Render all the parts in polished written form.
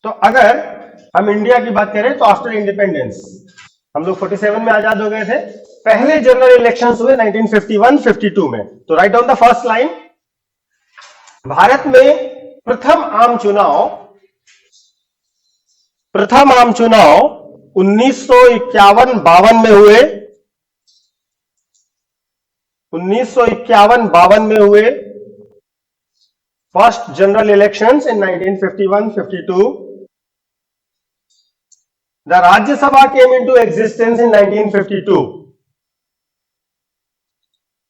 तो अगर हम इंडिया की बात करें तो आफ्टर इंडिपेंडेंस हम लोग 47 में आजाद हो गए थे। पहले जनरल इलेक्शंस हुए 1951-52 में। तो write down the first line. Bharat में प्रथम आम चुनाव 1951-52 में हुए। 1951-52 में हुए first general elections in 1951-52। The Rajya Sabha came into existence in 1952.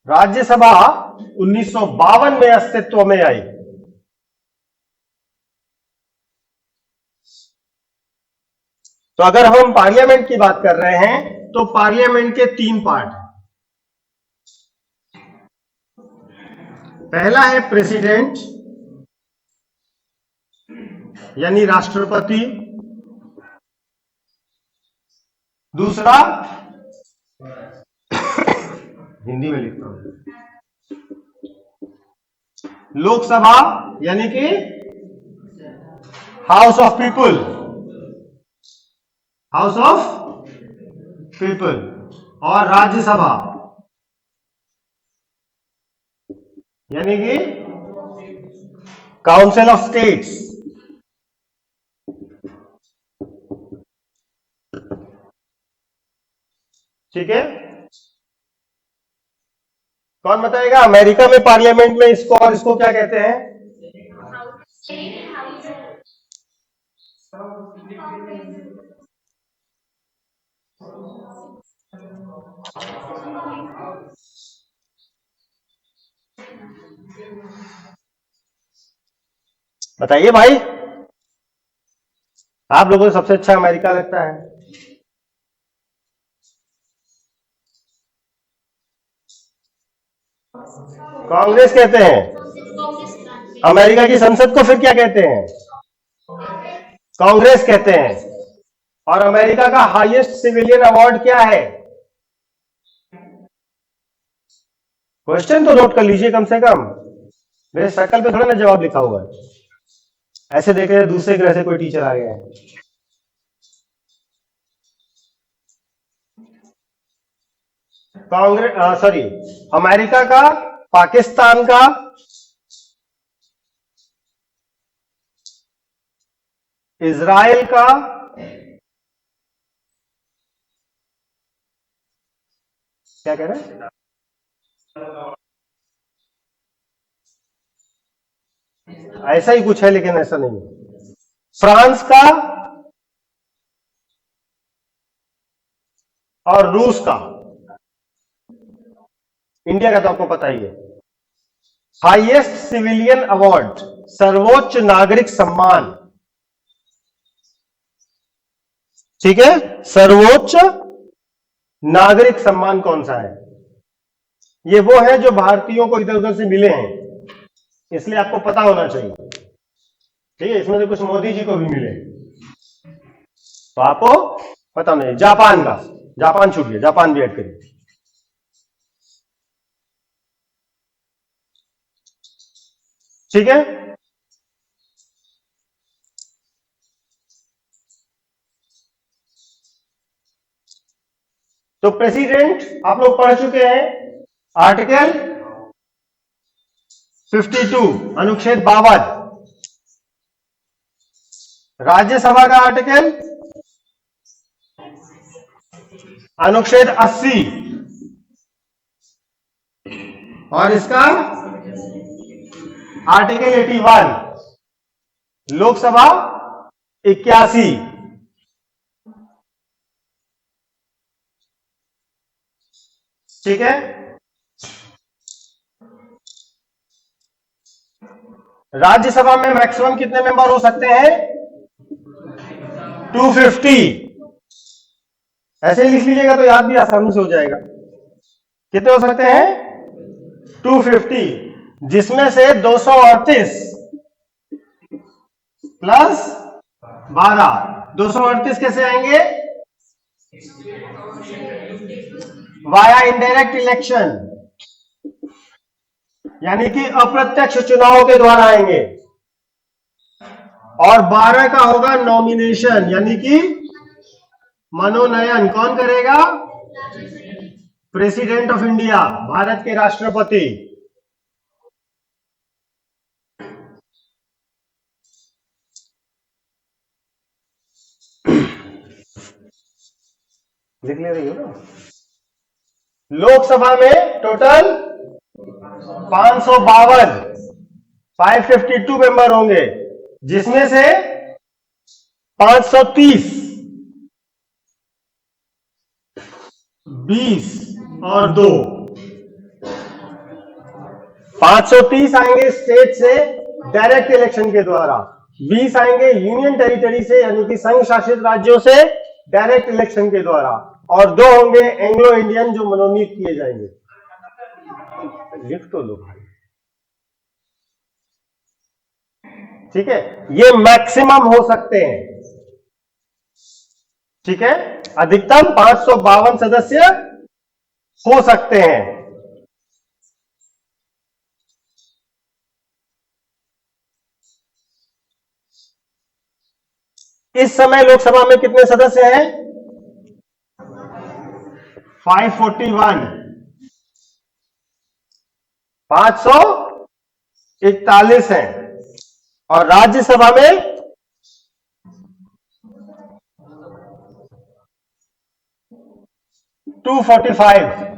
Rajya Sabha 1952 में अस्तित्व में आई। तो अगर हम पार्लियामेंट की बात कर रहे हैं तो पार्लियामेंट के 3 पार्ट। पहला है प्रेसिडेंट यानी राष्ट्रपति। दूसरा हिंदी में लिखता हूं, लोकसभा यानी कि house of people, house of people. और राज्यसभा यानी कि काउंसिल ऑफ स्टेट्स। ठीक है, कौन बताएगा अमेरिका में पार्लियामेंट में इसको और इसको क्या कहते हैं? बताइए भाई, आप लोगों को सबसे अच्छा अमेरिका लगता है। कांग्रेस कहते हैं। अमेरिका की संसद को फिर क्या कहते हैं? कांग्रेस कहते हैं। और अमेरिका का हाईएस्ट सिविलियन अवार्ड क्या है? क्वेश्चन तो नोट कर लीजिए कम से कम। मेरे शक्ल पे थोड़ा ना जवाब लिखा हुआ है, ऐसे देख रहे दूसरे ग्रह से कोई टीचर आ गया है। कांग्रेस सॉरी अमेरिका का, पाकिस्तान का, इजराइल का, क्या कह रहे हैं? ऐसा ही कुछ है लेकिन ऐसा नहीं है। फ्रांस का और रूस का। इंडिया का तो आपको पता ही है। हाईएस्ट सिविलियन अवार्ड, सर्वोच्च नागरिक सम्मान। ठीक है, सर्वोच्च नागरिक सम्मान कौन सा है? ये वो है जो भारतीयों को इधर उधर से मिले हैं, इसलिए आपको पता होना चाहिए। ठीक है, इसमें से कुछ मोदी जी को भी मिले तो आपको पता नहीं। जापान का, जापान छूट गया, जापान भी ऐड करिए। ठीक है, तो प्रेसिडेंट आप लोग पढ़ चुके हैं, आर्टिकल 52 अनुच्छेद 52। राज्यसभा का आर्टिकल अनुच्छेद 80 और इसका आर्टिकल 81। लोकसभा 81। ठीक है, राज्यसभा में मैक्सिमम कितने मेंबर हो सकते हैं? 250। ऐसे लिख लीजिएगा तो याद भी आसानी से हो जाएगा। कितने हो सकते हैं? 250, जिसमें से 238 प्लस 12। 238 कैसे आएंगे? वाया इनडायरेक्ट इलेक्शन, यानी कि अप्रत्यक्ष चुनाव के द्वारा आएंगे, और 12 का होगा नॉमिनेशन, यानी कि मनोनयन। कौन करेगा? प्रेसिडेंट ऑफ इंडिया, भारत के राष्ट्रपति। लिख ले रही हो ना? लोकसभा में टोटल 552 मेंबर होंगे, जिसमें से 530 20 और 2 530 आएंगे स्टेट से डायरेक्ट इलेक्शन के द्वारा, 20 आएंगे यूनियन टेरिटरी से यानी कि संघ शासित राज्यों से डायरेक्ट इलेक्शन के द्वारा, और 2 होंगे एंग्लो इंडियन जो मनोनीत किए जाएंगे। लिख तो लो भाई, ठीक है। ये मैक्सिमम हो सकते हैं, ठीक है। अधिकतम 552 सदस्य हो सकते हैं। इस समय लोकसभा में कितने सदस्य हैं? 541 541 हैं, और राज्यसभा में 245।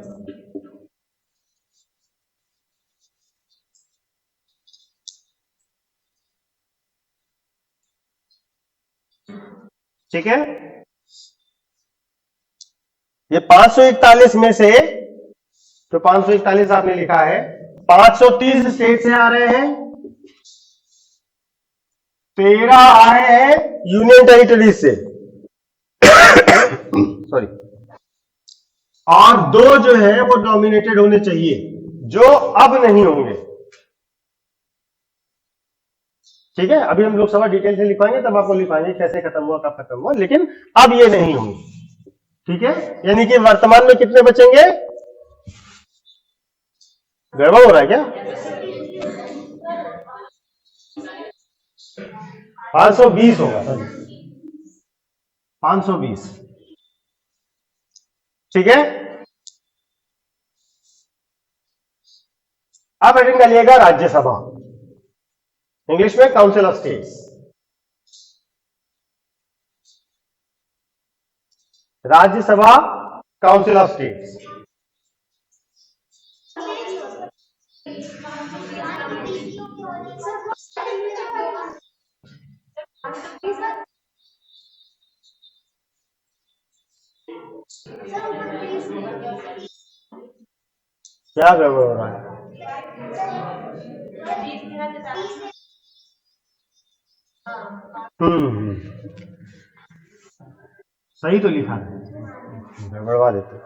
ठीक है। ये 541 में से तो 541 आपने लिखा है, 530 स्टेट से आ रहे हैं, 13 आ रहे हैं यूनियन टेरिटरी से सॉरी, और 2 जो है वो नॉमिनेटेड होने चाहिए, जो अब नहीं होंगे। ठीक है, अभी हम लोकसभा डिटेल से लिखवाएंगे, तब आपको लिखवाएंगे कैसे खत्म हुआ, कब खत्म हुआ, लेकिन अब ये नहीं होंगे। ठीक है, यानी कि वर्तमान में कितने बचेंगे? गड़बड़ हो रहा है क्या? 520 होगा, 520। ठीक है, अब अटेंड करिएगा राज्यसभा, इंग्लिश में council of states. Rajya Sabha, council of states. क्या गड़बड़ हो रहा है? सही तो लिखा है, गड़बड़वा देते।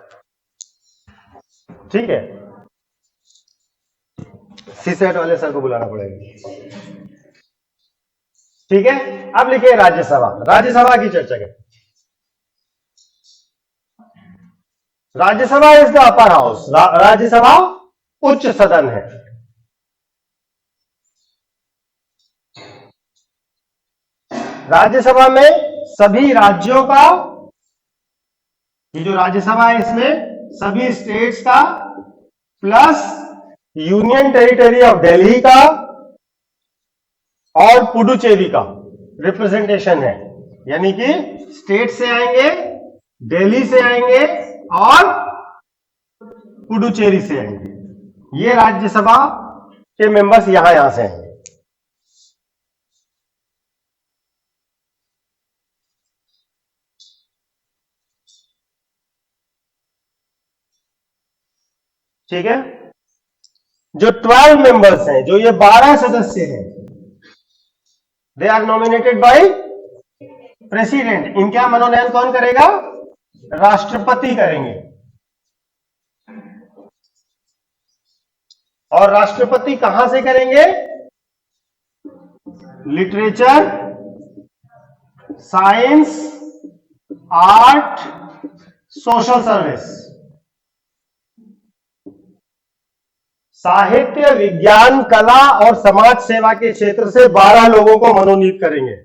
ठीक है, सीसेट वाले सर को बुलाना पड़ेगा। ठीक है, अब लिखिए राज्यसभा। राज्यसभा की चर्चा करें। Rajya Sabha is the upper house, Rajya Sabha उच्च सदन है। राज्यसभा में सभी राज्यों का, ये जो राज्यसभा है इसमें सभी स्टेट्स का plus union territory of Delhi का और पुडुचेरी का रिप्रेजेंटेशन है, यानी कि स्टेट से आएंगे, दिल्ली से आएंगे और पुडुचेरी से आएंगे। ये राज्यसभा के मेंबर्स यहां से आएंगे। ठीक है, जो 12 मेंबर्स हैं, जो ये 12 सदस्य हैं, they are nominated by president. इनका मनोनयन कौन करेगा? राष्ट्रपति करेंगे। और राष्ट्रपति कहां से करेंगे? Literature, science, art, social service, साहित्य, विज्ञान, कला और समाज सेवा के क्षेत्र से 12 लोगों को मनोनीत करेंगे।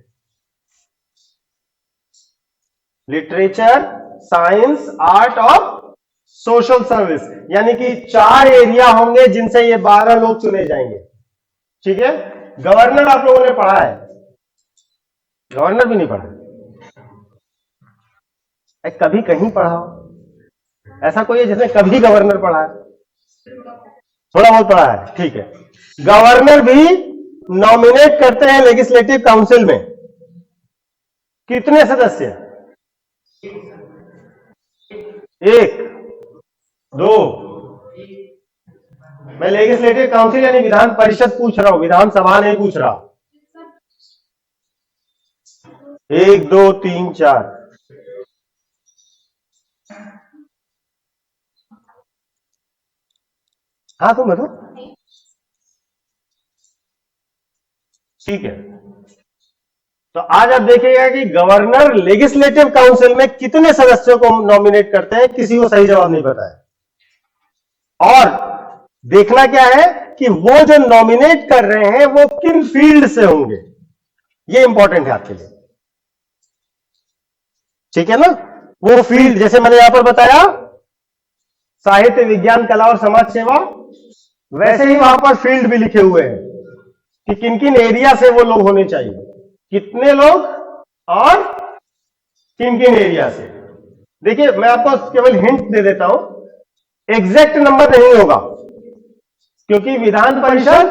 लिटरेचर, साइंस, आर्ट और सोशल सर्विस, यानी कि 4 एरिया होंगे जिनसे ये 12 लोग चुने जाएंगे। ठीक है। गवर्नर आप लोगों ने पढ़ा है? गवर्नर भी नहीं पढ़ा? कभी कहीं पढ़ा हो? ऐसा कोई है जिसने कभी गवर्नर पढ़ा है? थोड़ा बहुत पढ़ा है, ठीक है। गवर्नर भी नॉमिनेट करते हैं लेजिस्लेटिव काउंसिल में। कितने सदस्य? 1, 2। मैं लेजिस्लेटिव काउंसिल यानी विधान परिषद पूछ रहा हूं, विधानसभा नहीं पूछ रहा। 1, 2, 3, 4। हाँ तुम बताओ। ठीक है। तो आज आप देखिएगा कि गवर्नर लेजिस्लेटिव काउंसिल में कितने सदस्यों को नॉमिनेट करते हैं, किसी को सही जवाब नहीं पता है। और देखना क्या है कि वो जो नॉमिनेट कर रहे हैं वो किन फील्ड से होंगे, ये इंपॉर्टेंट है आपके लिए। ठीक है ना। वो फील्ड जैसे मैंने यहां पर बताया, साहित्य, विज्ञान, कला और समाज सेवा, वैसे ही वहां पर फील्ड भी लिखे हुए हैं कि किन किन एरिया से वो लोग होने चाहिए, कितने लोग और किन किन एरिया से। देखिए मैं आपको केवल हिंट दे देता हूं, एग्जैक्ट नंबर नहीं होगा क्योंकि विधान परिषद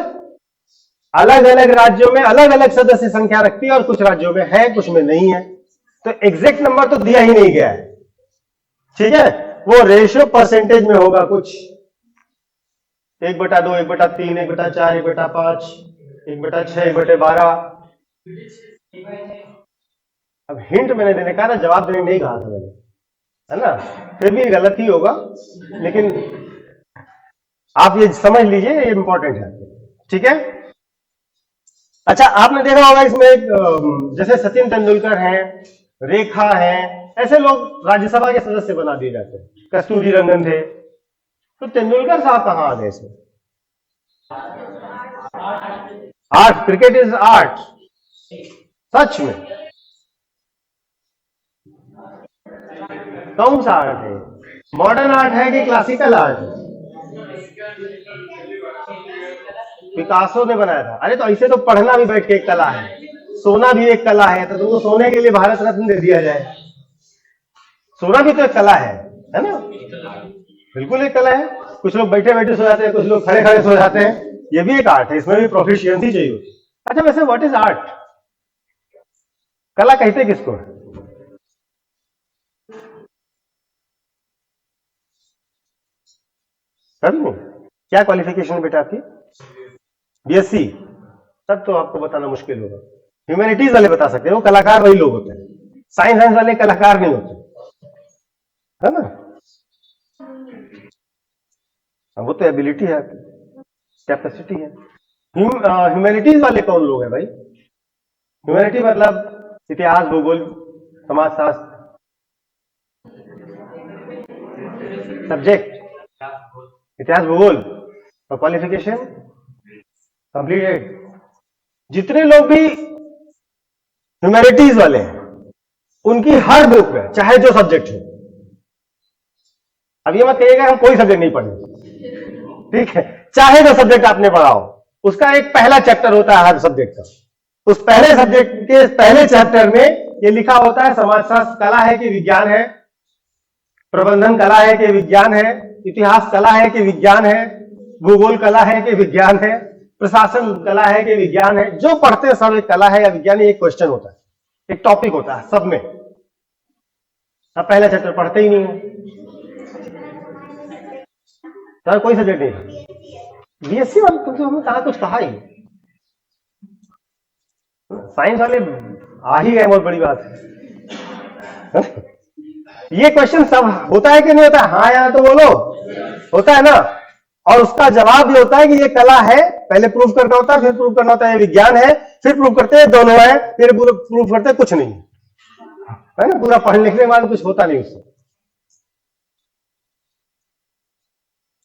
अलग अलग राज्यों में अलग अलग सदस्य संख्या रखती है और कुछ राज्यों में है, कुछ में नहीं है। तो एग्जैक्ट नंबर तो दिया ही नहीं गया है। ठीक है। वो रेशियो परसेंटेज में होगा कुछ 1/2, 1/3, 1/4, 1/5, 1/6, 1/12। अब हिंट मैंने देने का ना, जवाब देने नहीं कहा था मैंने, है ना। फिर भी गलत ही होगा, लेकिन आप ये समझ लीजिए, ये इंपॉर्टेंट है। ठीक है। अच्छा आपने देखा होगा इसमें जैसे सचिन तेंदुलकर हैं, रेखा हैं, ऐसे लोग राज्यसभा के सदस्य बना दिए जाते हैं। कस्तूरी रंगन थे, तो तेंदुलकर साहब कहां आ गए इसमें? Art, cricket is art. सच में कौन सा आर्ट है? मॉडर्न आर्ट है कि क्लासिकल आर्ट है? पिकासो ने बनाया था। अरे तो ऐसे तो पढ़ना भी बैठ के एक कला है, सोना भी एक कला है, तो तुमको सोने के लिए भारत रत्न दे दिया जाए। सोना भी तो एक कला है ना। बिल्कुल एक कला है। कुछ लोग बैठे बैठे सो जाते हैं, कुछ लोग खड़े खड़े सो जाते हैं, ये भी एक आर्ट है, इसमें भी प्रोफिशिएंसी चाहिए। अच्छा वैसे व्हाट इज आर्ट? कला कहते किसको है? क्या क्वालिफिकेशन बेटा आपकी? बीएससी। तब तो आपको बताना मुश्किल होगा। ह्यूमैनिटीज वाले बता सकते हैं, वो कलाकार वही लोग होते हैं। साइंस वाले कलाकार नहीं होते, है ना। वो तो एबिलिटी है, कैपेसिटी है। ह्यूमैनिटीज वाले कौन लोग हैं भाई? ह्यूमैनिटी मतलब इतिहास, भूगोल, समाजशास्त्र, सब्जेक्ट इतिहास भूगोल, और क्वालिफिकेशन कंप्लीटेड। जितने लोग भी ह्यूमैनिटीज वाले हैं उनकी हर बुक है, चाहे जो सब्जेक्ट हो। अब ये मत कहिएगा हम कोई सब्जेक्ट नहीं पढ़े, ठीक है। चाहे जो सब्जेक्ट आपने पढ़ा हो, उसका एक पहला चैप्टर होता है हर सब्जेक्ट का। उस पहले सब्जेक्ट के पहले चैप्टर में ये लिखा होता है समाजशास्त्र कला है कि विज्ञान है, प्रबंधन कला है कि विज्ञान है, इतिहास कला है कि विज्ञान है, भूगोल कला है कि विज्ञान है, प्रशासन कला है कि विज्ञान है। जो पढ़ते हैं सब एक कला है या विज्ञान है, एक क्वेश्चन होता है, एक टॉपिक होता है सब में। अब पहला चैप्टर पढ़ते ही नहीं है तो कोई सब्जेक्ट नहीं। बीएससी वाले तुमसे हमने कहा कुछ कहा ही, साइंस वाले आ ही गए, बहुत बड़ी बात है। ये क्वेश्चन सब होता है कि नहीं होता है? हाँ या तो बोलो, होता है ना। और उसका जवाब ये होता है कि ये कला है, पहले प्रूव करना होता है, फिर प्रूव करना होता है ये विज्ञान है, फिर प्रूव करते हैं दोनों है, फिर प्रूव करते हैं कुछ नहीं है ना। पूरा पढ़ लिखने के बाद कुछ होता नहीं उससे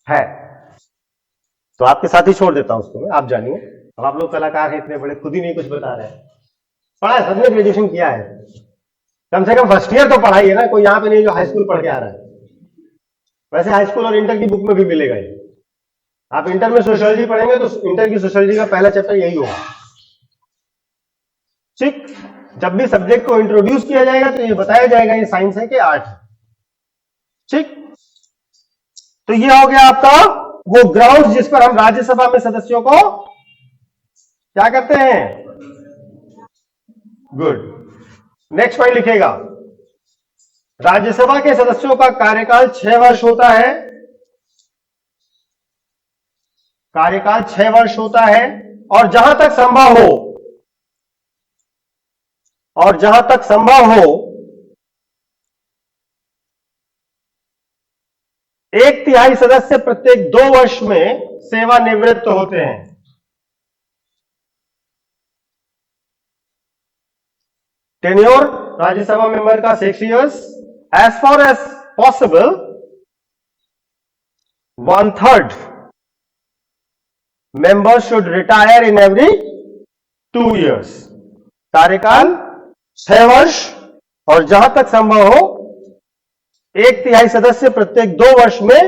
है। तो आपके साथ ही छोड़ देता हूं उसको मैं, आप जानिए। अब आप लोग कलाकार हैं इतने बड़े, खुद ही नहीं कुछ बता रहे हैं। पढ़ा है, सबने ग्रेजुएशन किया है, कम से कम फर्स्ट ईयर तो पढ़ाई है ना, कोई यहाँ पे नहीं जो हाई स्कूल पढ़ के आ रहा है। वैसे हाई स्कूल और इंटर की बुक में भी मिलेगा ये। आप इंटर में सोशियोलॉजी पढ़ेंगे तो इंटर की सोशियोलॉजी का पहला चैप्टर यही होगा। ठीक, जब भी सब्जेक्ट को इंट्रोड्यूस किया जाएगा तो ये बताया जाएगा ये साइंस है कि आर्ट है। ठीक, तो ये हो गया आपका वो ग्राउंड जिस पर हम राज्यसभा में सदस्यों को क्या करते हैं। गुड, नेक्स्ट पॉइंट लिखेगा, राज्यसभा के सदस्यों का कार्यकाल 6 वर्ष होता है। कार्यकाल 6 वर्ष होता है, और जहां तक संभव हो 1/3 सदस्य प्रत्येक 2 वर्ष में सेवानिवृत्त होते हैं। टेन्योर राज्यसभा मेंबर का 6 years, as far as possible 1/3 members should retire in every 2 years। कार्यकाल 6 वर्ष, और जहां तक संभव हो 1/3 सदस्य प्रत्येक 2 वर्ष में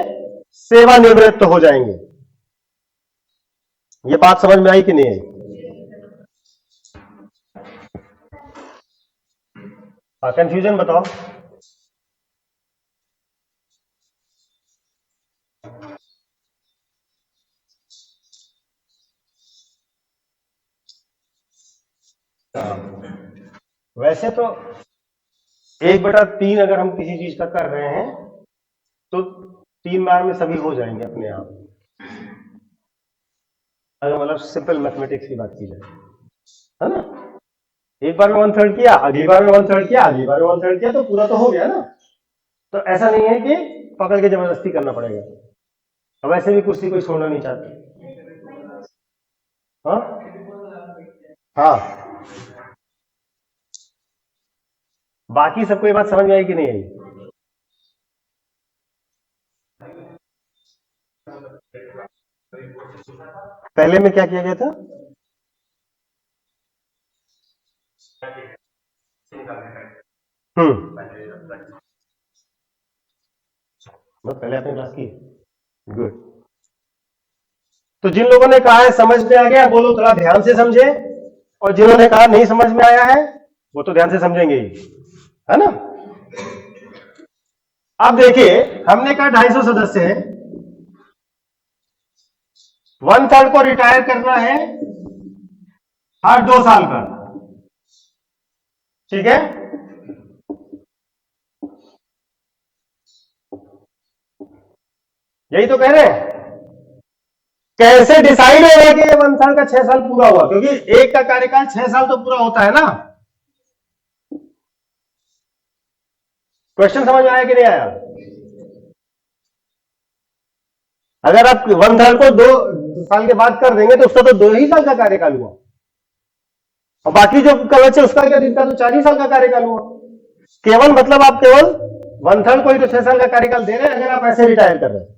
सेवानिवृत्त हो जाएंगे। ये बात समझ में आई कि नहीं आई? कंफ्यूजन बताओ। वैसे तो 1/3 अगर हम किसी चीज का कर रहे हैं तो 3 बार में सभी हो जाएंगे अपने आप, अगर मतलब सिंपल मैथमेटिक्स की बात की जाए, है ना। एक बार में 1/3 किया, अगली बार में 1/3 किया, अगली बार में 1/3 किया, तो पूरा तो हो गया ना। तो ऐसा नहीं है कि पकड़ के जबरदस्ती करना पड़ेगा। अब वैसे भी कुर्सी कोई छोड़ना नहीं चाहता। हाँ, बाकी सबको ये बात समझ में आई कि नहीं आई? पहले में क्या किया गया था? पहले आपने क्लास की। गुड। तो जिन लोगों ने कहा है समझ में आ गया, वो लोग थोड़ा ध्यान से समझे, और जिन्होंने कहा नहीं समझ में आया है वो तो ध्यान से समझेंगे ही, है ना। अब देखिए, हमने कहा 250 सदस्य है, 1/3 को रिटायर करना है हर 2 साल पर, ठीक है। यही तो कह रहे हैं। कैसे डिसाइड होगा कि ये 1/3 का 6 साल पूरा हुआ? क्योंकि एक का कार्यकाल 6 साल तो पूरा होता है ना। क्वेश्चन समझ में आया कि नहीं आया? अगर आप 1/3 को 2 साल के बाद कर देंगे तो उसका तो 2 ही साल का कार्यकाल हुआ, और बाकी जो कवच है उसका क्या, जिनका तो 4 ही साल का कार्यकाल हुआ। केवल मतलब आप केवल 1/3 को ही तो 6 साल का कार्यकाल दे रहे हैं, अगर आप ऐसे रिटायर कर रहे हैं।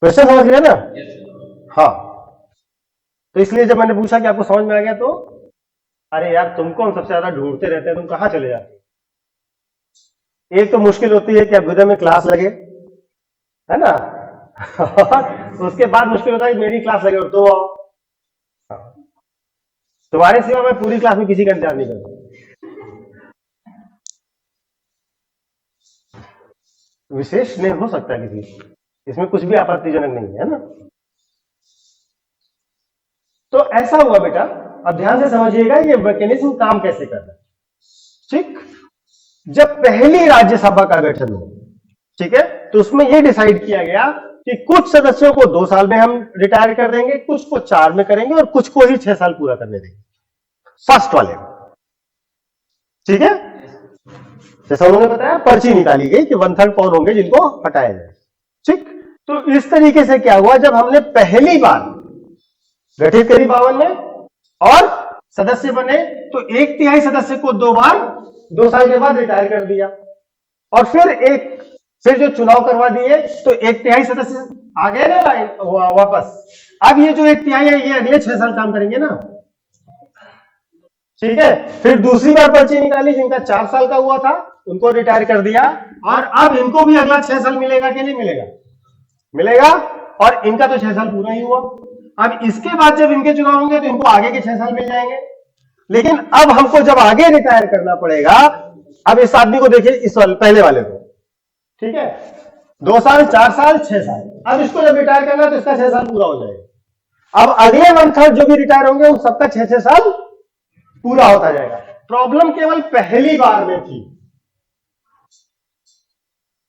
क्वेश्चन समझ गए ना? हाँ, तो इसलिए जब मैंने पूछा कि आपको समझ में आ गया, तो अरे यार तुम कौन सबसे ज्यादा ढूंढते रहते हैं, तुम कहां चले जाते? एक तो मुश्किल होती है कि अभ्युदय में क्लास लगे, है ना। उसके बाद मुश्किल होता है कि मेरी क्लास लगे और तो आओ। तुम्हारे सिवा मैं पूरी क्लास में किसी का इंतजार नहीं करता। विशेष नहीं हो सकता किसी, इसमें कुछ भी आपत्तिजनक नहीं है ना। तो ऐसा हुआ बेटा, अब ध्यान से समझिएगा ये मैकेनिज्म काम कैसे कर रहा है। ठीक, जब पहली राज्यसभा का गठन हो, ठीक है, तो उसमें यह डिसाइड किया गया कि कुछ सदस्यों को 2 साल में हम रिटायर कर देंगे, कुछ को 4 में करेंगे, और कुछ को ही 6 साल पूरा करने देंगे, फर्स्ट वाले। ठीक है, जैसा उन्होंने बताया, पर्ची निकाली गई कि 1/3 कौन होंगे जिनको हटाया जाए। ठीक, तो इस तरीके से क्या हुआ, जब हमने पहली बार गठित करी 52 में और सदस्य बने, तो 1/3 सदस्य को 2 बार 2 साल के बाद रिटायर कर दिया, और फिर एक फिर जो चुनाव करवा दिए तो 1/3 सदस्य आ गए ना वापस। अब ये जो 1/3 है ये अगले 6 साल काम करेंगे ना, ठीक है। फिर दूसरी बार पर्ची निकाली, जिनका 4 साल का हुआ था उनको रिटायर कर दिया, और अब इनको भी अगला 6 साल मिलेगा कि नहीं मिलेगा? मिलेगा। और इनका तो 6 साल पूरा ही हुआ। अब इसके बाद जब इनके चुनाव होंगे तो इनको आगे के 6 साल मिल जाएंगे। लेकिन अब हमको जब आगे रिटायर करना पड़ेगा, अब इस आदमी को देखिए, इस पहले वाले को, ठीक है, 2 साल, 4 साल, 6 साल। अब इसको जब रिटायर करना तो इसका 6 साल पूरा हो जाएगा। अब अगले 1/3 जो भी रिटायर होंगे उन सबका 6 साल पूरा होता जाएगा। प्रॉब्लम केवल पहली बार में थी,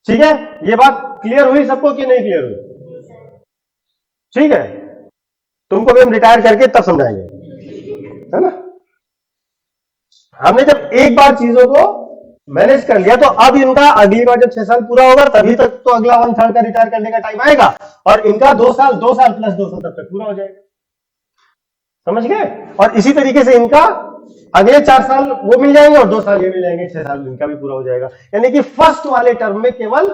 ठीक है। ये बात क्लियर हुई सबको कि नहीं क्लियर हुई? ठीक है, तुमको भी हम रिटायर करके तब समझाएंगे, है ना। हमने जब एक बार चीजों को मैनेज कर लिया तो अब इनका अगली बार जब 6 साल पूरा होगा तभी तक तो अगला 1/3 का रिटायर करने का टाइम आएगा, और इनका 2 साल प्लस 2 साल तब तक पूरा हो जाएगा। समझ गए? और इसी तरीके से इनका अगले 4 साल वो मिल जाएंगे और 2 साल ये मिल जाएंगे, 6 साल इनका भी पूरा हो जाएगा। यानी कि फर्स्ट वाले टर्म में केवल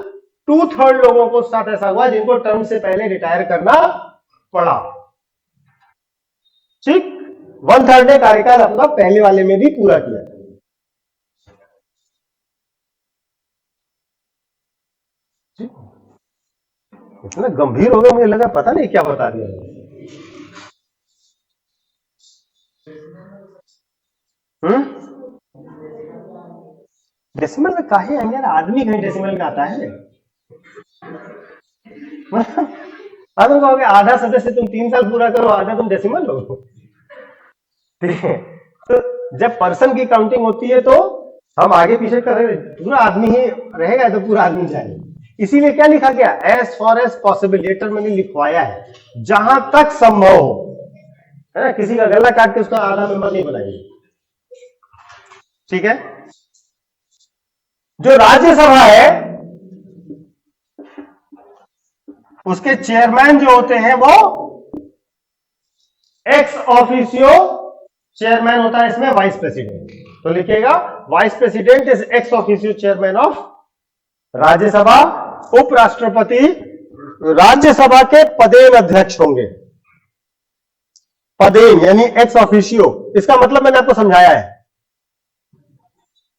2/3 लोगों को साथ ऐसा हुआ जिनको टर्म से पहले रिटायर करना पड़ा। ठीक, 1/3 ने कार्यकाल अपना पहले वाले में भी पूरा किया। इतना गंभीर हो गया, मुझे लगा पता नहीं क्या बता दिया। डेसिमल में काहे आएंगे यार? आदमी कहीं डेसिमल में आता है? तुम कहोगे आधा सदस्य तुम 3 साल पूरा करो, आधा तुम डेसिमल लो। ठीक है, तो जब पर्सन की काउंटिंग होती है तो हम आगे पीछे कर रहे, पूरा आदमी ही रहेगा तो पूरा आदमी चाहिए। इसीलिए क्या लिखा गया? As far as possible. ये टर्म मैंने लिखवाया है, जहां तक संभव हो, है ना। किसी का गला काट के उसका आधा मेंबर नहीं बनाएंगे, ठीक है। जो राज्यसभा है उसके चेयरमैन जो होते हैं वो एक्स ऑफिसियो चेयरमैन होता है, इसमें वाइस प्रेसिडेंट। तो लिखिएगा vice president is ex officio chairman of Rajya Sabha. उपराष्ट्रपति राज्यसभा के पदेन अध्यक्ष होंगे। पदेन यानी एक्स ऑफिशियो, इसका मतलब मैंने आपको समझाया है,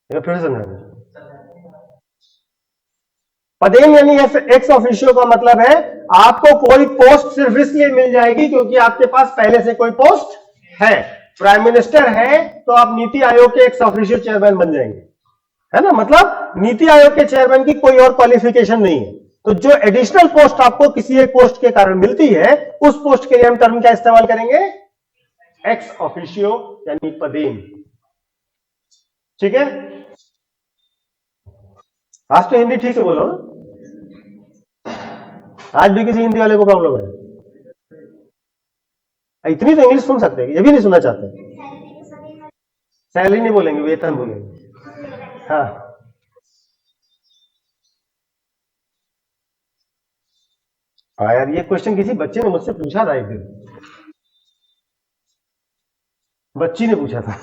फिर से समझाऊंगा। पदेन यानी एक्स ऑफिशियो का मतलब है आपको कोई पोस्ट सिर्फ इसलिए मिल जाएगी क्योंकि आपके पास पहले से कोई पोस्ट है। प्राइम मिनिस्टर है तो आप नीति आयोग के एक्स ऑफिशियो चेयरमैन बन जाएंगे, है ना। मतलब नीति आयोग के चेयरमैन की कोई और क्वालिफिकेशन नहीं है। तो जो एडिशनल पोस्ट आपको किसी एक पोस्ट के कारण मिलती है, उस पोस्ट के लिए हम टर्म क्या इस्तेमाल करेंगे? एक्स ऑफिशियो यानी पदेन। ठीक है, आज तो हिंदी ठीक से बोलो। आज भी किसी हिंदी वाले को प्रॉब्लम है? इतनी तो इंग्लिश सुन सकते हैं, ये भी नहीं सुनना चाहते। सैलरी नहीं बोलेंगे, वेतन बोलेंगे। हाँ, यार ये क्वेश्चन किसी बच्चे ने मुझसे पूछा था एक दिन, बच्ची ने पूछा था।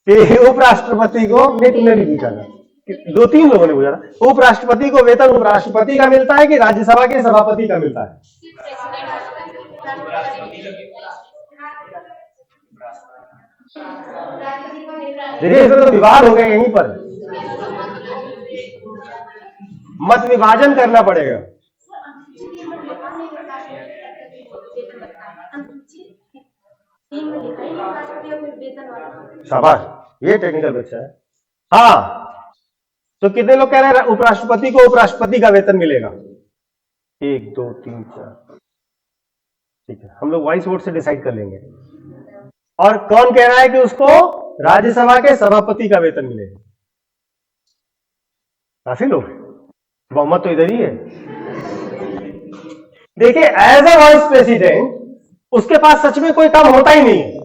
तो उपराष्ट्रपति को, नहीं तुमने नहीं पूछा था, 2-3 लोगों ने पूछा था, उपराष्ट्रपति को वेतन उपराष्ट्रपति का मिलता है कि राज्यसभा के सभापति का मिलता है? देखिए इसमें तो विवाद हो गया यहीं पर, मत विभाजन करना पड़ेगा। शाबाश, ये टेक्निकल बच्चा है। हाँ, तो कितने लोग कह रहे हैं उपराष्ट्रपति को उपराष्ट्रपति का वेतन मिलेगा? 1 2 3 4, ठीक है, हम लोग वॉइस वोट से डिसाइड कर लेंगे। और कौन कह रहा है कि उसको राज्यसभा के सभापति का वेतन मिलेगा? काफी लोग, बहुमत तो इधर ही है। देखिए एज ए वाइस प्रेसिडेंट उसके पास सच में कोई काम होता ही नहीं है।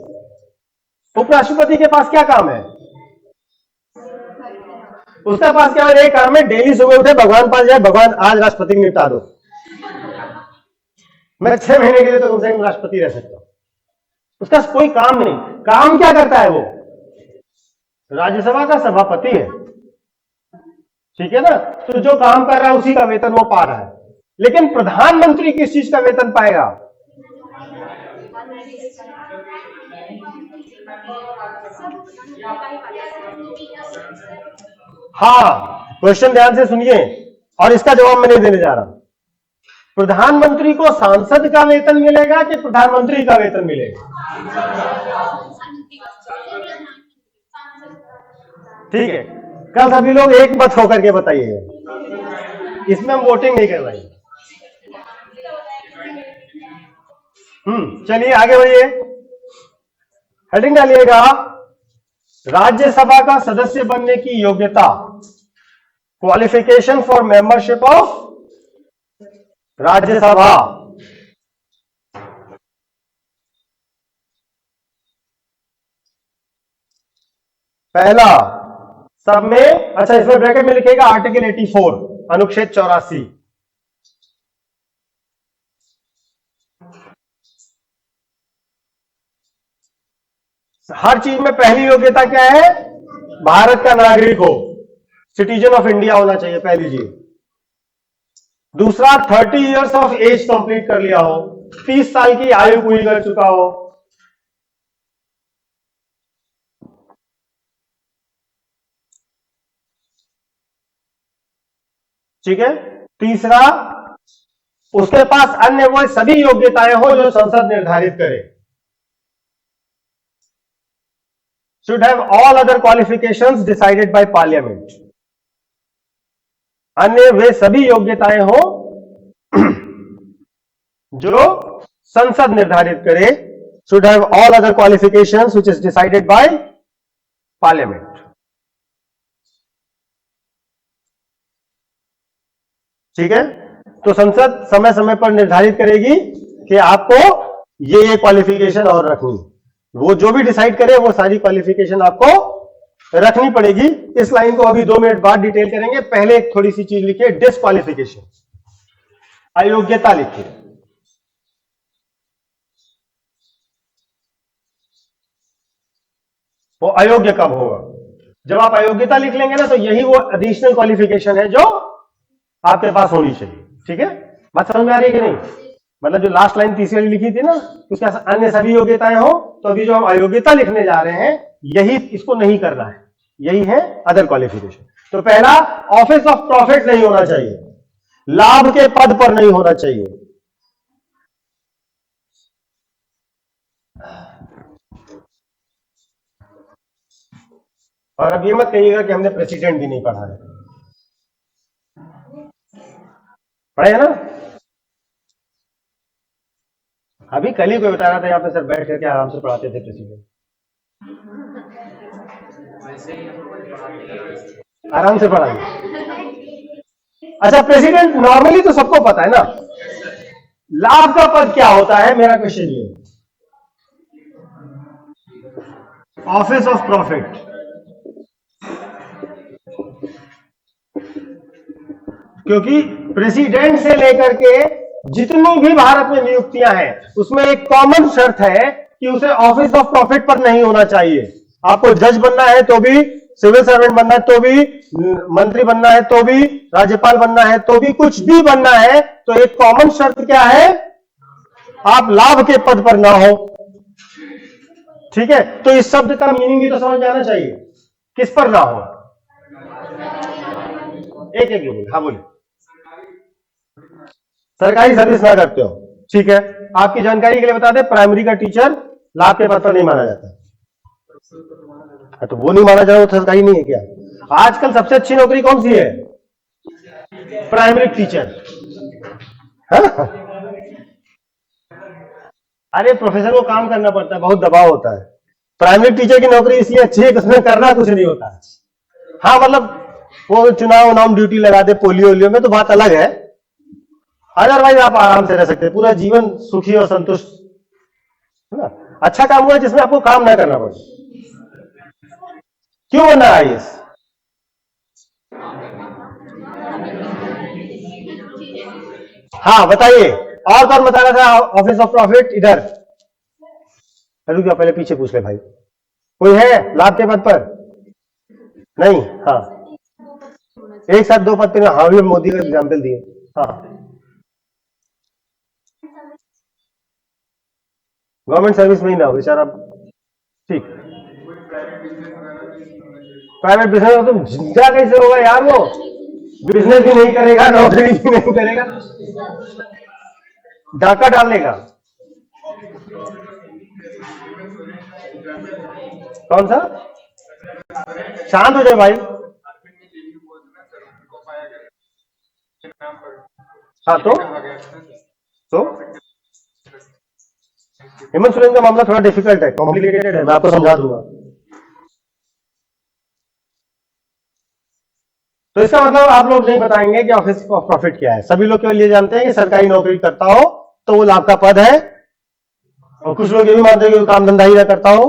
उपराष्ट्रपति के पास क्या काम है? उसके पास क्या है? एक काम है, डेली सुबह उठे भगवान पास जाए, भगवान आज राष्ट्रपति निपटा दो, मैं 6 महीने के लिए तो कम से कम राष्ट्रपति रह सकता हूं। उसका कोई काम नहीं। काम क्या करता है वो? राज्यसभा का सभापति है। ठीक है ना। तो जो काम कर रहा है उसी का वेतन वो पा रहा है, लेकिन प्रधानमंत्री किस चीज का वेतन पाएगा? हाँ, क्वेश्चन ध्यान से सुनिए और इसका जवाब मैं नहीं देने जा रहा। प्रधानमंत्री को सांसद का वेतन मिलेगा कि प्रधानमंत्री का वेतन मिलेगा? ठीक है, कल सभी लोग एक मत होकर के बताइएगा, इसमें हम वोटिंग नहीं कर रहे हैं। चलिए आगे बढ़िए, हेडिंग डालिएगा राज्यसभा का सदस्य बनने की योग्यता, qualification for membership of Rajya Sabha. पहला सब में, अच्छा इसमें ब्रैकेट में लिखेगा आर्टिकल 84 अनुच्छेद 84। हर चीज में पहली योग्यता क्या है? भारत का नागरिक हो, सिटीजन ऑफ इंडिया होना चाहिए, पहली चीज। दूसरा 30 इयर्स ऑफ एज कंप्लीट कर लिया हो, 30 साल की आयु पूरी कर चुका हो। ठीक है। तीसरा, उसके पास अन्य वो सभी योग्यताएं हो जो संसद निर्धारित करे। Should have all other qualifications decided by parliament. अन्य वे सभी योग्यताएं हो जो संसद निर्धारित करे। Should have all other qualifications which is decided by parliament. ठीक है, तो संसद समय समय पर निर्धारित करेगी कि आपको ये क्वालिफिकेशन और रखनी, वो जो भी डिसाइड करे वो सारी क्वालिफिकेशन आपको रखनी पड़ेगी। इस लाइन को अभी 2 मिनट बाद डिटेल करेंगे, पहले एक थोड़ी सी चीज लिखिए, डिस्क्वालिफिकेशन, अयोग्यता लिखिए। वो अयोग्य कब होगा? जब आप अयोग्यता लिख लेंगे ना, तो यही वो एडिशनल क्वालिफिकेशन है जो आपके पास होनी चाहिए। ठीक है, बात समझ में आ रही है कि नहीं? मतलब जो लास्ट लाइन तीसरी वाली लिखी थी ना, उसके अन्य सभी योग्यताएं हो, तो अभी जो हम अयोग्यता लिखने जा रहे हैं यही, इसको नहीं करना है, यही है अदर क्वालिफिकेशन। तो पहला, ऑफिस ऑफ प्रॉफिट नहीं होना चाहिए, लाभ के पद पर नहीं होना चाहिए। और अब ये मत कहिएगा कि हमने प्रेसिडेंट भी नहीं पढ़ा है, पढ़े है ना? अभी कल ही कोई बता रहा था यहाँ पे सर बैठ करके आराम से पढ़ाते थे प्रेसिडेंट, आराम से पढ़ाए। अच्छा, प्रेसिडेंट नॉर्मली तो सबको पता है ना, लाभ का पद क्या होता है? मेरा क्वेश्चन ये, ऑफिस ऑफ प्रॉफिट। क्योंकि प्रेसिडेंट से लेकर के जितनी भी भारत में नियुक्तियां हैं उसमें एक कॉमन शर्त है कि उसे ऑफिस ऑफ प्रॉफिट पर नहीं होना चाहिए। आपको जज बनना है तो भी, सिविल सर्वेंट बनना है तो भी, मंत्री बनना है तो भी, राज्यपाल बनना है तो भी, कुछ भी बनना है तो एक कॉमन शर्त क्या है? आप लाभ के पद पर ना हो। ठीक है, तो इस शब्द का मीनिंग भी तो समझ में आना चाहिए, किस पर ना हो। एक एक बोलिए, हाँ बोलिए। सरकारी सर्विस ना करते हो, ठीक है। आपकी जानकारी के लिए बता दें, प्राइमरी का टीचर लाभ के पद पर नहीं माना जाता। तो वो नहीं माना जाए वो सरकारी नहीं है क्या? आजकल सबसे अच्छी नौकरी कौन सी है? Primary teacher. हाँ? अरे प्रोफेसर को काम करना पड़ता है, बहुत दबाव होता है। प्राइमरी टीचर की नौकरी इसलिए अच्छी है कि उसमें करना कुछ नहीं होता है। हाँ, मतलब वो चुनाव उनाव ड्यूटी लगा दे पोलियो वोलियो में तो बात अलग है, अदरवाइज आप आराम से रह सकते हैं, पूरा जीवन सुखी और संतुष्ट, है ना? अच्छा काम हुआ जिसमें आपको काम ना करना पड़े। क्यों बनना आईएएस? हाँ बताइए, और कौन बता रहा था ऑफिस ऑफ प्रॉफिट? इधर रुक जाओ, पहले पीछे पूछ ले भाई, कोई है लाभ के पद पर? नहीं। हाँ एक साथ दो पद पे, हाँ भी मोदी का एग्जाम्पल दिए। हाँ, गवर्नमेंट सर्विस में ही ना हो बेचारा। ठीक, प्राइवेट बिजनेस में तो जिंदा कैसे होगा यार, वो बिजनेस भी नहीं करेगा, नौकरी भी नहीं करेगा, डाका डालेगा। कौन सा? शांत हो जाए भाई। हाँ तो हेमंत सोरेन का मामला थोड़ा डिफिकल्ट है, कॉम्प्लिकेटेड है, मैं आपको समझा दूंगा। तो इसका मतलब आप लोग नहीं बताएंगे कि ऑफिस ऑफ प्रॉफिट क्या है। सभी लोग केवल ये जानते हैं कि सरकारी नौकरी करता हो तो वो लाभ का पद है, और कुछ लोग ये भी मानते हैं कि वो काम धंधा ही ना करता हो,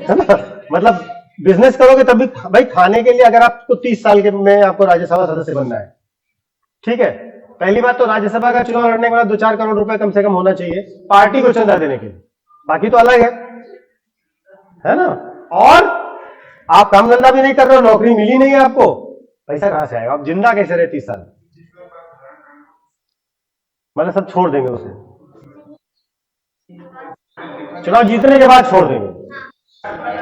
है ना। मतलब बिजनेस करोगे तभी भाई, खाने के लिए अगर आपको 30 साल के में आपको राज्यसभा सदस्य बनना है, ठीक है, पहली बात तो राज्यसभा का चुनाव लड़ने के बाद 2-4 करोड़ रुपए कम से कम होना चाहिए पार्टी को चंदा देने के लिए, बाकी तो अलग है ना। और आप काम धंधा भी नहीं कर रहे हो, नौकरी मिली नहीं है आपको, पैसा कहां से आएगा? आप जिंदा कैसे रहे 30 साल? मतलब सब छोड़ देंगे उसे, चुनाव जीतने के बाद छोड़ देंगे,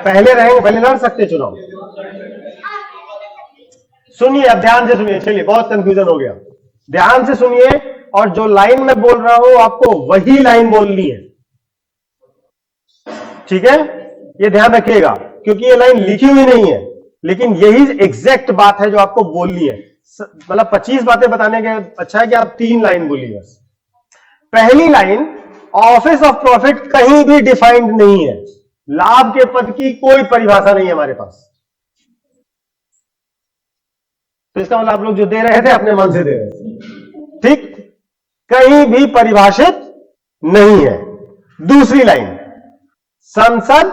पहले रहेंगे, पहले लड़ सकते चुनाव। सुनिए, अब ध्यान से सुनिए, चलिए बहुत कंफ्यूजन हो गया, ध्यान से सुनिए, और जो लाइन मैं बोल रहा हूं आपको वही लाइन बोलनी है, ठीक है? ये ध्यान रखिएगा, क्योंकि ये लाइन लिखी हुई नहीं है, लेकिन यही एग्जैक्ट बात है जो आपको बोलनी है। मतलब 25 बातें बताने के अच्छा है कि आप 3 लाइन बोलिए बस। पहली लाइन, ऑफिस ऑफ प्रॉफिट कहीं भी डिफाइंड नहीं है, लाभ के पद की कोई परिभाषा नहीं है हमारे पास। तो इसका मतलब आप लोग जो दे रहे थे अपने मन से दे रहे थे, ठीक, कहीं भी परिभाषित नहीं है। दूसरी लाइन, संसद,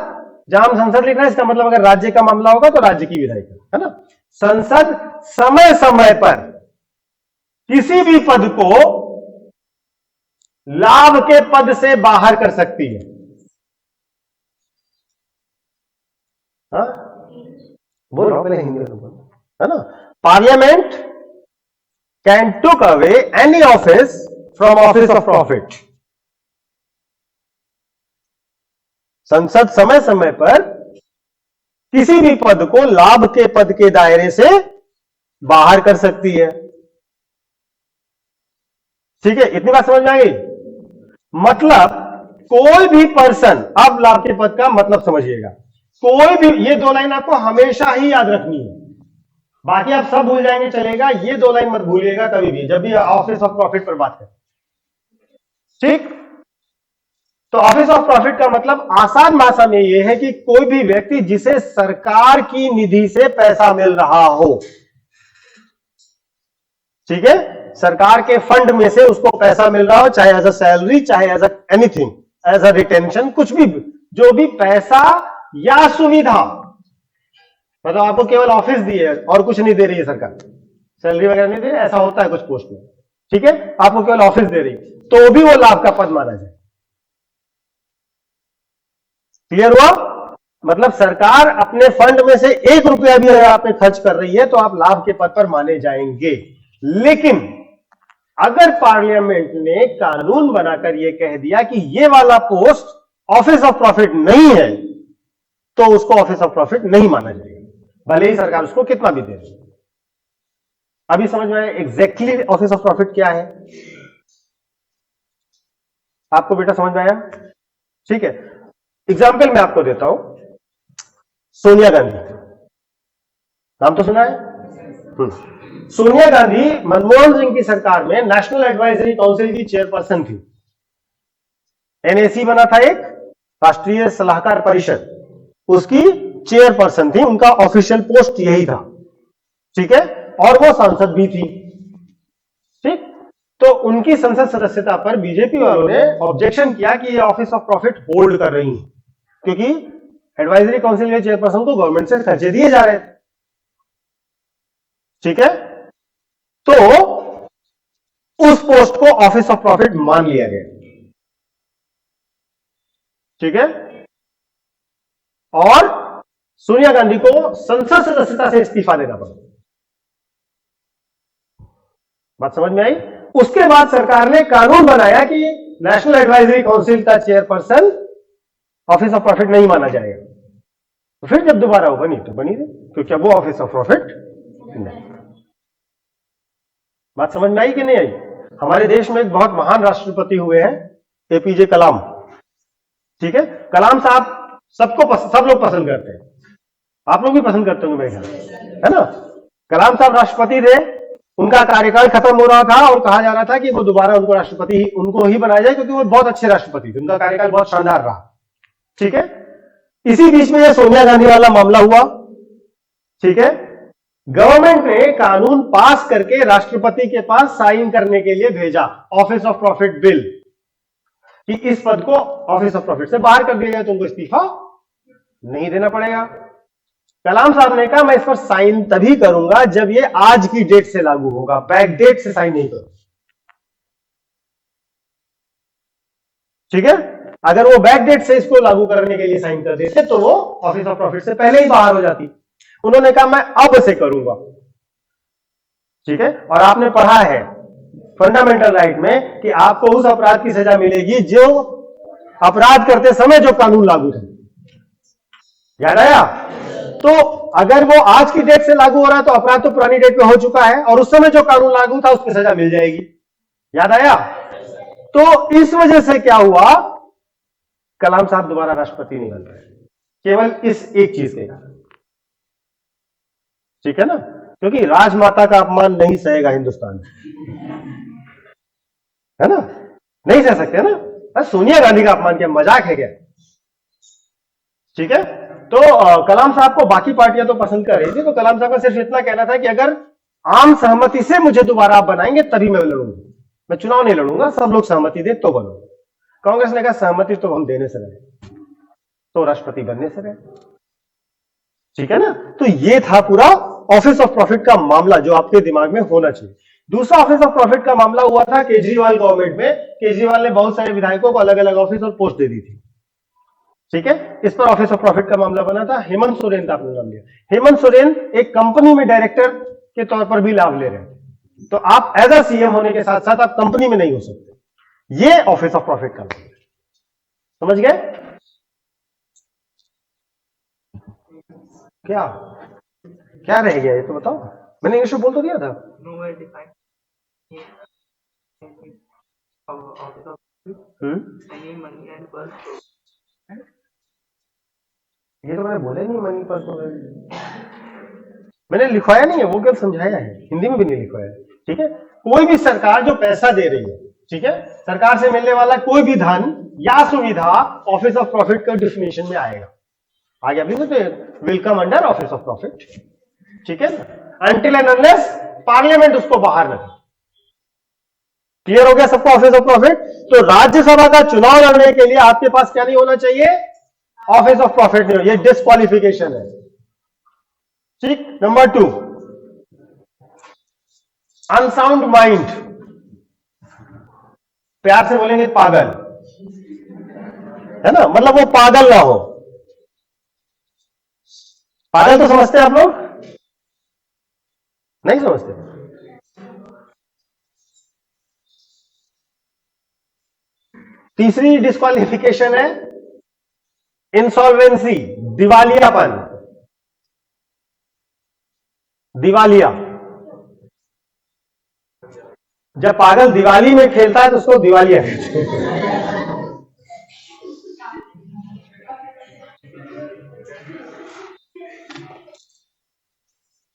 जहां हम संसद लिख रहे हैं इसका मतलब अगर राज्य का मामला होगा तो राज्य की विधायिका, है ना। संसद समय समय पर किसी भी पद को लाभ के पद से बाहर कर सकती है। हाँ? बोल रहा हूं पहले हिंदी में, है ना। Parliament can took away any office from office of profit. संसद समय समय पर किसी भी पद को लाभ के पद के दायरे से बाहर कर सकती है, ठीक है? इतनी बात समझ में आ गई? मतलब कोई भी पर्सन, अब लाभ के पद का मतलब समझिएगा, कोई भी, ये 2 लाइन आपको हमेशा ही याद रखनी है, बाकी आप सब भूल जाएंगे चलेगा, ये 2 लाइन मत भूलिएगा कभी भी जब भी ऑफिस ऑफ प्रॉफिट पर बात करें, ठीक? तो ऑफिस ऑफ प्रॉफिट का मतलब आसान भाषा में यह है कि कोई भी व्यक्ति जिसे सरकार की निधि से पैसा मिल रहा हो, ठीक है, सरकार के फंड में से उसको पैसा मिल रहा हो, चाहे एज अ सैलरी, चाहे as a anything, as a retention, कुछ भी, जो भी पैसा या सुविधा, मतलब आपको केवल ऑफिस दी है और कुछ नहीं दे रही है सरकार, सैलरी वगैरह नहीं दे रही, ऐसा होता है कुछ पोस्ट में, ठीक है, आपको केवल ऑफिस दे रही, तो भी वो लाभ का पद माना जाए। क्लियर हुआ? मतलब सरकार अपने फंड में से 1 रुपया भी अगर आप पे खर्च कर रही है तो आप लाभ के पद पर माने जाएंगे। लेकिन अगर पार्लियामेंट ने कानून बनाकर यह कह दिया कि ये वाला पोस्ट ऑफिस ऑफ प्रॉफिट नहीं है, तो उसको ऑफिस ऑफ प्रॉफिट नहीं माना जाएगा, भले ही सरकार उसको कितना भी दे रही। अभी समझ में आया एग्जैक्टली ऑफिस ऑफ प्रॉफिट क्या है? आपको बेटा समझ में आया? ठीक है, एग्जाम्पल मैं आपको देता हूं। सोनिया गांधी, नाम तो सुना है? सोनिया गांधी मनमोहन सिंह की सरकार में नेशनल एडवाइजरी काउंसिल की चेयरपर्सन थी। एनएसी बना था एक, राष्ट्रीय सलाहकार परिषद, उसकी चेयरपर्सन थी, उनका ऑफिशियल पोस्ट यही था, ठीक है, और वो सांसद भी थी, ठीक। तो उनकी संसद सदस्यता पर बीजेपी वालों ने ऑब्जेक्शन किया कि ये ऑफिस ऑफ प्रॉफिट होल्ड कर रही है, क्योंकि एडवाइजरी काउंसिल के चेयरपर्सन को गवर्नमेंट से खर्चे दिए जा रहे थे, ठीक है। तो उस पोस्ट को ऑफिस ऑफ प्रॉफिट मान लिया गया, ठीक है, और सोनिया गांधी को संसद सदस्यता से इस्तीफा देना पड़ा। बात समझ में आई? उसके बाद सरकार ने कानून बनाया कि नेशनल एडवाइजरी काउंसिल का चेयरपर्सन ऑफिस ऑफ प्रॉफिट नहीं माना जाएगा। तो फिर जब दोबारा वो बनी तो बनी रही, क्योंकि अब वो ऑफिस ऑफ प्रॉफिट नहीं। बात समझ में आई कि नहीं आई? हमारे देश में एक बहुत महान राष्ट्रपति हुए हैं, एपीजे कलाम। ठीक है, कलाम साहब सब लोग पसंद करते हैं, आप लोग भी पसंद करते होंगे मेरे ख्याल, है ना? कलाम साहब राष्ट्रपति थे, उनका कार्यकाल खत्म हो रहा था और कहा जा रहा था कि वो दोबारा उनको ही बनाया जाए, क्योंकि वो बहुत अच्छे राष्ट्रपति थे, उनका कार्यकाल बहुत शानदार रहा। ठीक है, इसी बीच में ये सोनिया गांधी वाला मामला हुआ। ठीक है, गवर्नमेंट ने कानून पास करके राष्ट्रपति के पास साइन करने के लिए भेजा, ऑफिस ऑफ प्रॉफिट बिल, कि इस पद को ऑफिस ऑफ प्रॉफिट से बाहर कर दिया जाए, तुमको इस्तीफा नहीं देना पड़ेगा। कलाम साहब ने कहा मैं इस पर साइन तभी करूंगा जब ये आज की डेट से लागू होगा, बैक डेट से साइन नहीं करूंगा। ठीक है, अगर वो बैक डेट से इसको लागू करने के लिए साइन कर देते तो वो ऑफिस ऑफ प्रॉफिट से पहले ही बाहर हो जाती। उन्होंने कहा मैं अब से करूंगा। ठीक है, और आपने पढ़ा है फंडामेंटल राइट में कि आपको उस अपराध की सजा मिलेगी जो अपराध करते समय जो कानून लागू था। याद आया? तो अगर वो आज की डेट से लागू हो रहा है तो अपराध तो पुरानी डेट पे हो चुका है, और उस समय जो कानून लागू था उसकी सजा मिल जाएगी। याद आया? तो इस वजह से क्या हुआ, कलाम साहब दोबारा राष्ट्रपति नहीं बन रहे, केवल इस एक चीज के कारण। ठीक है ना, क्योंकि राजमाता का अपमान नहीं सहेगा हिंदुस्तान, है ना? नहीं सह सकते ना। सोनिया गांधी का अपमान क्या मजाक है क्या? ठीक है, तो कलाम साहब को बाकी पार्टियां तो पसंद कर रही थी, तो कलाम साहब का सिर्फ इतना कहना था कि अगर आम सहमति से मुझे दोबारा आप बनाएंगे तभी मैं लड़ूंगा, मैं चुनाव नहीं लड़ूंगा, सब लोग सहमति दे तो बनूंगा। कांग्रेस ने कहा सहमति तो हम देने से रहे, तो राष्ट्रपति बनने से रहे। ठीक है ना, तो ये था पूरा ऑफिस ऑफ प्रॉफिट का मामला जो आपके दिमाग में होना चाहिए। दूसरा ऑफिस ऑफ प्रॉफिट का मामला हुआ था केजरीवाल गवर्नमेंट में। केजरीवाल ने बहुत सारे विधायकों को अलग अलग ऑफिस और पोस्ट दे दी थी। ठीक है, इस पर ऑफिस ऑफ प्रॉफिट का मामला बना था। हेमंत सोरेन का आपने नाम लिया। हेमंत सोरेन एक कंपनी में डायरेक्टर के तौर पर भी लाभ ले रहे हैं, तो आप एज अ सीएम होने के साथ साथ आप कंपनी में नहीं हो सकते। ये ऑफिस ऑफ प्रॉफिट का मामला, समझ गए? क्या क्या रह गया ये तो बताओ, मैंने इंग्लिश में बोल तो दिया था। ये तो मैंने बोले नहीं, मनी पर तो मैंने लिखवाया नहीं है, वो केवल समझाया है, हिंदी में भी नहीं लिखवाया। ठीक है, कोई भी सरकार जो पैसा दे रही है, ठीक है, सरकार से मिलने वाला कोई भी धन या सुविधा ऑफिस ऑफ प्रॉफिट का डिफिनेशन में आएगा। आगे अभी तो will come under office of profit. ठीक है, अनटिल एंड अनलेस पार्लियामेंट उसको बाहर न। क्लियर हो गया सबको ऑफिस ऑफ प्रॉफिट? तो राज्यसभा का चुनाव लड़ने के लिए आपके पास क्या नहीं होना चाहिए? ऑफिस ऑफ प्रॉफिट नहीं हो, ये डिस्क्वालिफिकेशन है। ठीक, नंबर 2, अनसाउंड माइंड। प्यार से बोलेंगे पागल, है ना, मतलब वो पागल ना हो। पागल तो समझते हैं आप लोग? नहीं समझते? तीसरी डिस्क्वालिफिकेशन है इंसॉल्वेंसी, दिवालियापन। दिवालिया, जब पागल दिवाली में खेलता है तो उसको दिवालिया कहते हैं।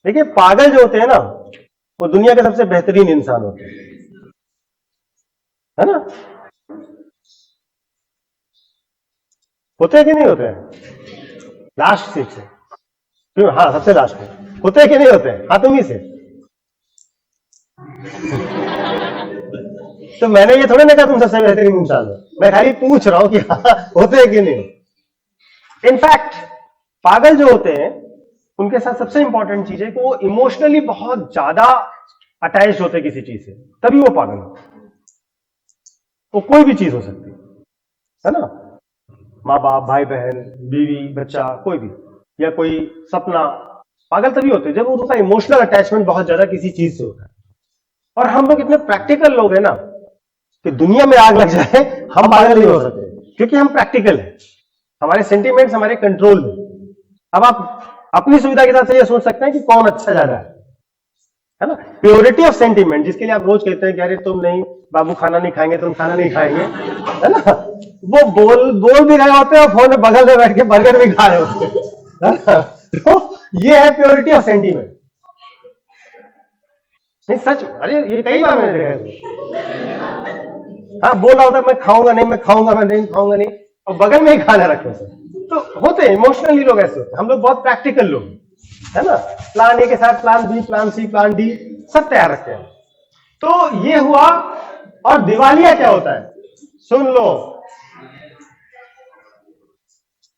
देखिए, पागल जो होते हैं ना, वो दुनिया के सबसे बेहतरीन इंसान होते हैं, है ना? होते हैं कि नहीं होते हैं? लास्ट सीट से क्यों? हाँ, सबसे लास्ट में होते हैं कि नहीं होते हैं? हाँ, तुम ही से। तो मैंने ये थोड़ी ना कहा तुम सबसे बेहतरीन इंसान हो, मैं खाली पूछ रहा हूं कि हाँ होते हैं कि नहीं। इनफैक्ट पागल जो होते हैं उनके साथ सबसे इंपॉर्टेंट चीज है कि वो इमोशनली बहुत ज्यादा अटैच होते हैं किसी चीज से, तभी वो पागल होते हैं। वो कोई भी चीज हो सकती है ना, माँ बाप, भाई बहन, बीवी, बच्चा, कोई भी, या कोई सपना। पागल तभी होते हैं जब उनका इमोशनल अटैचमेंट बहुत ज्यादा किसी चीज से होता है। और हम लोग इतने प्रैक्टिकल लोग हैं ना कि दुनिया में आग लग जाए हम पागल नहीं हो सकते, क्योंकि हम प्रैक्टिकल हैं, हमारे सेंटिमेंट्स हमारे कंट्रोल में। अब आप अपनी सुविधा के हिसाब से ये सोच सकते हैं कि कौन अच्छा ज्यादा है ना। प्योरिटी ऑफ सेंटिमेंट, जिसके लिए आप रोज कहते हैं कि अरे तुम नहीं बाबू खाना नहीं खाएंगे, तुम खाना नहीं खाएंगे, है ना, वो बोल भी रहे होते हैं और फोन में बगल में बैठ के बर्गर भी खा रहे होते हैं। तो ये है प्योरिटी ऑफ सेंटिमेंट। नहीं सच, अरे ये कई बार मैंने देखा है। हाँ, बोल रहा होता है मैं खाऊंगा नहीं, मैं खाऊंगा, मैं नहीं खाऊंगा नहीं, और बगल में ही खाना रखे से। तो होते हैं इमोशनली लोग ऐसे होते हैं। हम लोग बहुत प्रैक्टिकल लोग, है ना, प्लान ए के साथ plan B, plan C, plan D सब तैयार रखते हैं। तो ये हुआ। और दिवालिया क्या होता है, सुन लो,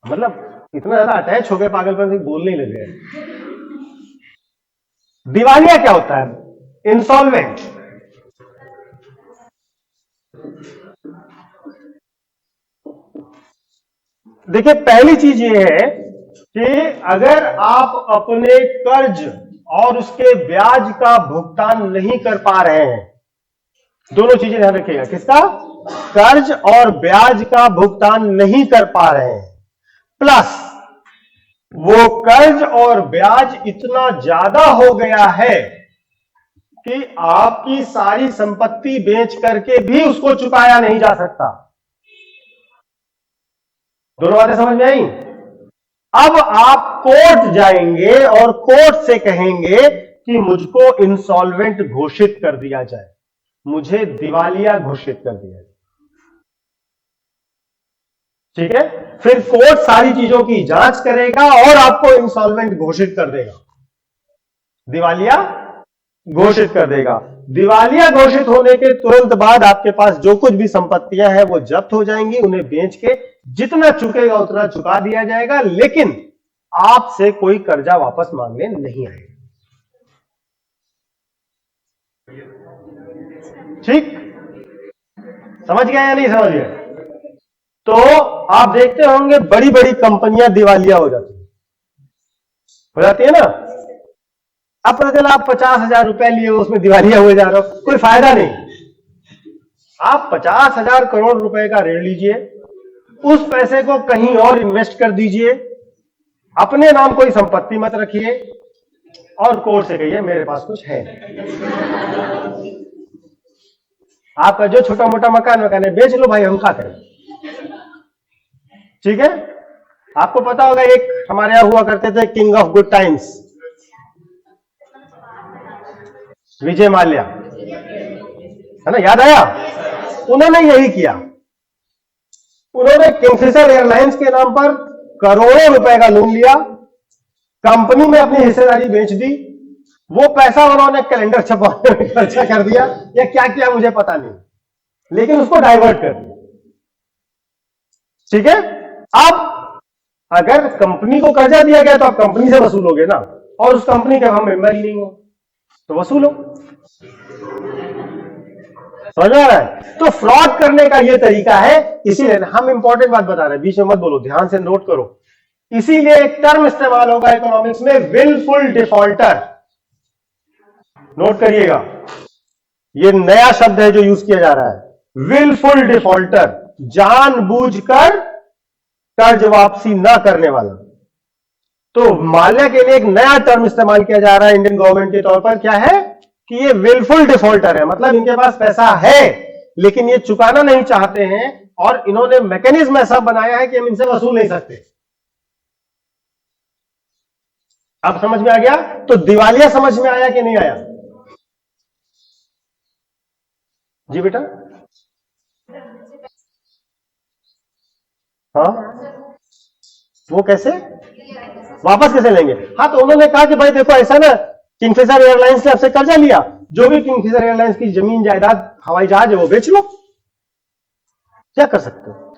मतलब इतना ज्यादा अटैच हो गए पागलपन से बोल नहीं लगे। दिवालिया क्या होता है, इंसॉल्वेंट। देखिए पहली चीज ये है कि अगर आप अपने कर्ज और उसके ब्याज का भुगतान नहीं कर पा रहे हैं, दोनों चीजें ध्यान रखिएगा, किसका, कर्ज और ब्याज का भुगतान नहीं कर पा रहे हैं, प्लस वो कर्ज और ब्याज इतना ज्यादा हो गया है कि आपकी सारी संपत्ति बेच करके भी उसको चुकाया नहीं जा सकता। दोनों बातें समझ में आई। अब आप कोर्ट जाएंगे और कोर्ट से कहेंगे कि मुझको इंसॉल्वेंट घोषित कर दिया जाए, मुझे दिवालिया घोषित कर दिया जाए, ठीक है। फिर कोर्ट सारी चीजों की जांच करेगा और आपको इंसॉल्वेंट घोषित कर देगा, दिवालिया घोषित कर देगा। दिवालिया घोषित होने के तुरंत बाद आपके पास जो कुछ भी संपत्तियां हैं वो जब्त हो जाएंगी, उन्हें बेच के जितना चुकेगा उतना चुका दिया जाएगा, लेकिन आपसे कोई कर्जा वापस मांगने नहीं आएगा। ठीक, समझ गया या नहीं समझ गया। तो आप देखते होंगे बड़ी बड़ी कंपनियां दिवालिया हो जाती है ना। अब पता चला आप 50,000 रुपए लिए उसमें दिवालिया हुए जा रहे हो, कोई फायदा नहीं। आप 50,000 करोड़ रुपए का ऋण लीजिए, उस पैसे को कहीं और इन्वेस्ट कर दीजिए, अपने नाम कोई संपत्ति मत रखिए और कोर्ट से कहिए मेरे पास कुछ है। आपका जो छोटा मोटा मकान है बेच लो भाई, हम क्या करें, ठीक है। आपको पता होगा एक हमारे यहां हुआ करते थे king of good times, Vijay Mallya, है ना, याद आया। उन्होंने यही किया, उन्होंने किंगफिशर एयरलाइंस के नाम पर करोड़ों रुपए का लोन लिया, कंपनी में अपनी हिस्सेदारी बेच दी, वो पैसा उन्होंने कैलेंडर छपवाने में खर्चा कर दिया या क्या किया मुझे पता नहीं, लेकिन उसको डाइवर्ट कर दिया, ठीक है। अब अगर कंपनी को कर्जा दिया गया तो आप कंपनी से वसूलोगे ना, और उस कंपनी के हम मेंबर ही नहीं हो तो वसूलो, समझ में आ रहा है। तो फ्रॉड करने का ये तरीका है, इसीलिए हम इंपॉर्टेंट बात बता रहे हैं, बीच में मत बोलो, ध्यान से नोट करो। इसीलिए एक टर्म इस्तेमाल होगा इकोनॉमिक्स में, विलफुल डिफॉल्टर। नोट करिएगा, ये नया शब्द है जो यूज किया जा रहा है, विलफुल डिफॉल्टर, जानबूझकर कर्ज वापसी ना करने वाला। तो माल्या के लिए एक नया टर्म इस्तेमाल किया जा रहा है इंडियन गवर्नमेंट के तौर पर, क्या है कि ये विलफुल डिफॉल्टर है, मतलब इनके पास पैसा है लेकिन ये चुकाना नहीं चाहते हैं और इन्होंने मैकेनिज्म ऐसा बनाया है कि हम इनसे वसूल नहीं सकते। अब समझ में आ गया। तो दिवालिया समझ में आया कि नहीं आया जी बेटा? हाँ, वो कैसे वापस कैसे लेंगे? हाँ, तो उन्होंने कहा कि भाई देखो ऐसा ना, किंगफिशर एयरलाइंस ने आपसे कर्जा लिया, जो भी किंगफिशर एयरलाइंस की जमीन जायदाद हवाई जहाज है वो बेच लो, क्या कर सकते हो,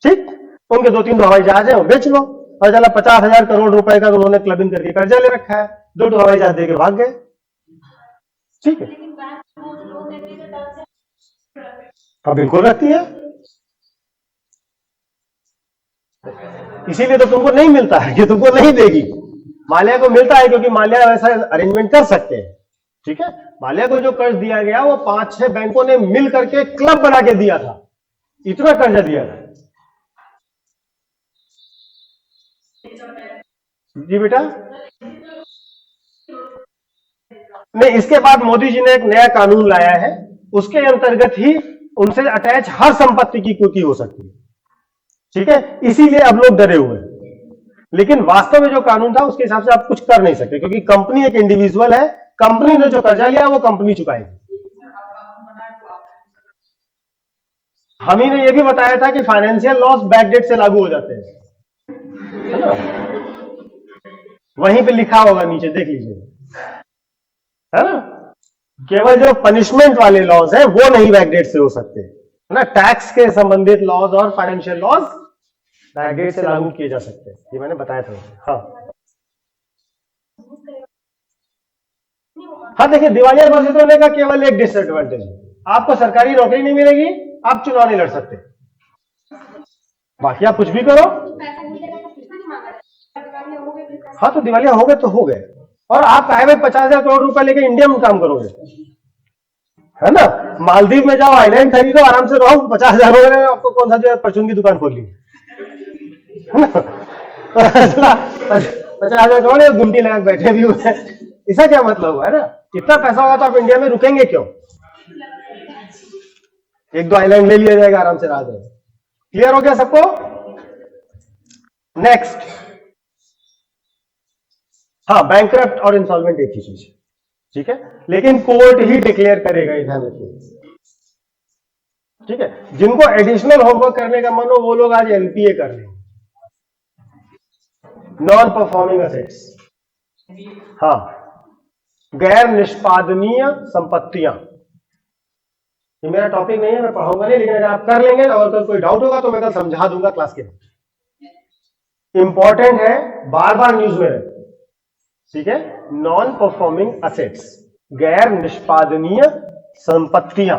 ठीक। उनके 2-3 हवाई जहाज है वो बेच लो, और चला 50,000 करोड़ रुपए का उन्होंने क्लबिंग करके कर्जा ले रखा है, 2 हवाई जहाज देके भाग गए, ठीक है। हाँ बिल्कुल रखती है, इसीलिए तो तुमको नहीं मिलता है कि तुमको नहीं देगी। माल्या को मिलता है क्योंकि माल्या वैसा अरेंजमेंट कर सकते हैं, ठीक है, माल्या को जो कर्ज दिया गया वो 5-6 बैंकों ने मिल करके क्लब बना के दिया था, इतना कर्जा दिया था। जी बेटा, नहीं, इसके बाद मोदी जी ने एक नया कानून लाया है, उसके अंतर्गत ही उनसे अटैच हर संपत्ति की कुर्की हो सकती है। ठीक है, इसीलिए अब लोग डरे हुए हैं, लेकिन वास्तव में जो कानून था उसके हिसाब से आप कुछ कर नहीं सकते, क्योंकि कंपनी एक इंडिविजुअल है, कंपनी ने जो कर्जा लिया वो कंपनी चुकाएगी। हम ही ने यह भी बताया था कि फाइनेंशियल लॉस बैकडेट से लागू हो जाते हैं, है ना, वहीं पे लिखा होगा नीचे, देख लीजिए, है ना। केवल जो पनिशमेंट वाले लॉज है वो नहीं बैकडेट से हो सकते, है ना। टैक्स के संबंधित लॉज और फाइनेंशियल लॉज बैकडेट से लागू किए जा सकते हैं, ये मैंने बताया था। हाँ हाँ, देखिए, दिवालिया घोषित होने का केवल एक डिसएडवांटेज है, आपको सरकारी नौकरी नहीं मिलेगी, आप चुनाव नहीं लड़ सकते, बाकी आप कुछ भी करो। हाँ, तो दिवालिया हो गए तो हो गए, और आप काहे में 50,000 करोड़ रुपए लेके इंडिया में काम करोगे, है ना। मालदीव में जाओ, आइलैंड खरीदो, आराम से रहो, 50,000 हो गए, आपको कौन सा जो है परचून की दुकान खोल ली, है ना। 50,000 करोड़ गुमटी लगा बैठे भी हुए, इसका क्या मतलब हुआ, है ना। इतना पैसा होगा तो आप इंडिया में रुकेंगे क्यों, 1-2 आइलैंड ले लिया जाएगा, आराम से रहा जाएगा। क्लियर हो गया सबको। नेक्स्ट, हाँ, बैंकरप्ट और इंसॉल्वेंट एक ही चीज है, ठीक है, लेकिन कोर्ट ही डिक्लेयर करेगा, ये ध्यान रखिए, ठीक है। जिनको एडिशनल होमवर्क करने का मन हो वो लोग आज एनपीए कर लें, नॉन परफॉर्मिंग असेट्स, हाँ, गैर निष्पादनीय संपत्तियां। ये मेरा टॉपिक नहीं है, मैं पढ़ाऊंगा नहीं, लेकिन अगर आप कर लेंगे और अगर कोई डाउट होगा तो मैं कल समझा दूंगा क्लास के बाद। इंपॉर्टेंट है, बार बार न्यूज में रहे, ठीक है। नॉन परफॉर्मिंग असेट्स, गैर निष्पादनीय संपत्तियां,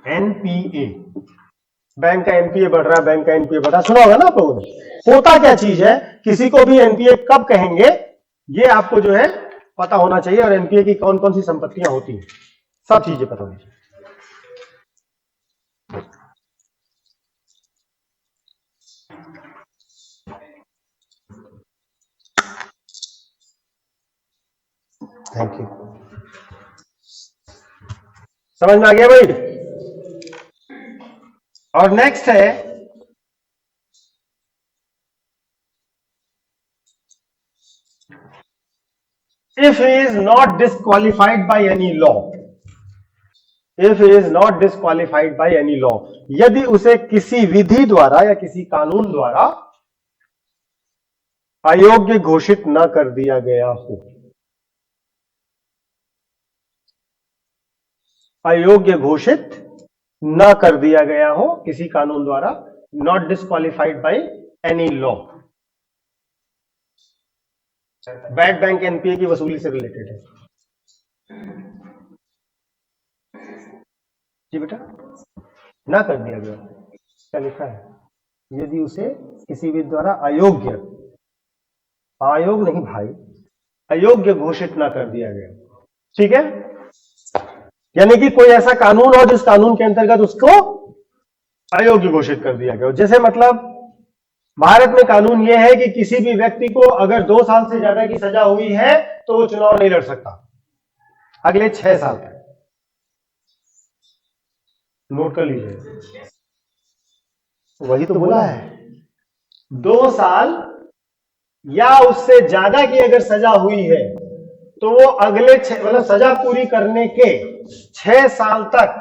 एनपीए। बैंक का एनपीए बढ़ रहा है, बैंक का एनपीए बढ़ रहा है, सुना होगा ना आप लोगों ने। होता क्या चीज है, किसी को भी एनपीए कब कहेंगे ये आपको जो है पता होना चाहिए, और एनपीए की कौन कौन सी संपत्तियां होती हैं, सब चीजें पता होनी चाहिए। थैंक यू, समझ में आ गया भाई। और नेक्स्ट है, if he is not disqualified by any law, if he is not disqualified by any law, यदि उसे किसी विधि द्वारा या किसी कानून द्वारा अयोग्य घोषित न कर दिया गया हो, अयोग्य घोषित न कर दिया गया हो किसी कानून द्वारा, not disqualified by any law. Bad bank NPA की वसूली से रिलेटेड है जी बेटा, ना कर दिया गया, क्या लिखा है, यदि उसे किसी भी द्वारा अयोग्य, अयोग नहीं भाई, अयोग्य घोषित ना कर दिया गया, ठीक है। यानी कि कोई ऐसा कानून हो जिस कानून के अंतर्गत उसको अयोग्य घोषित कर दिया गया। जैसे मतलब भारत में कानून यह है कि किसी भी व्यक्ति को अगर 2 साल से ज्यादा की सजा हुई है तो वो चुनाव नहीं लड़ सकता अगले 6 साल तक। नोट कर लीजिए, वही तो बोला है, 2 साल या उससे ज्यादा की अगर सजा हुई है तो वो अगले मतलब सजा पूरी करने के 6 साल तक,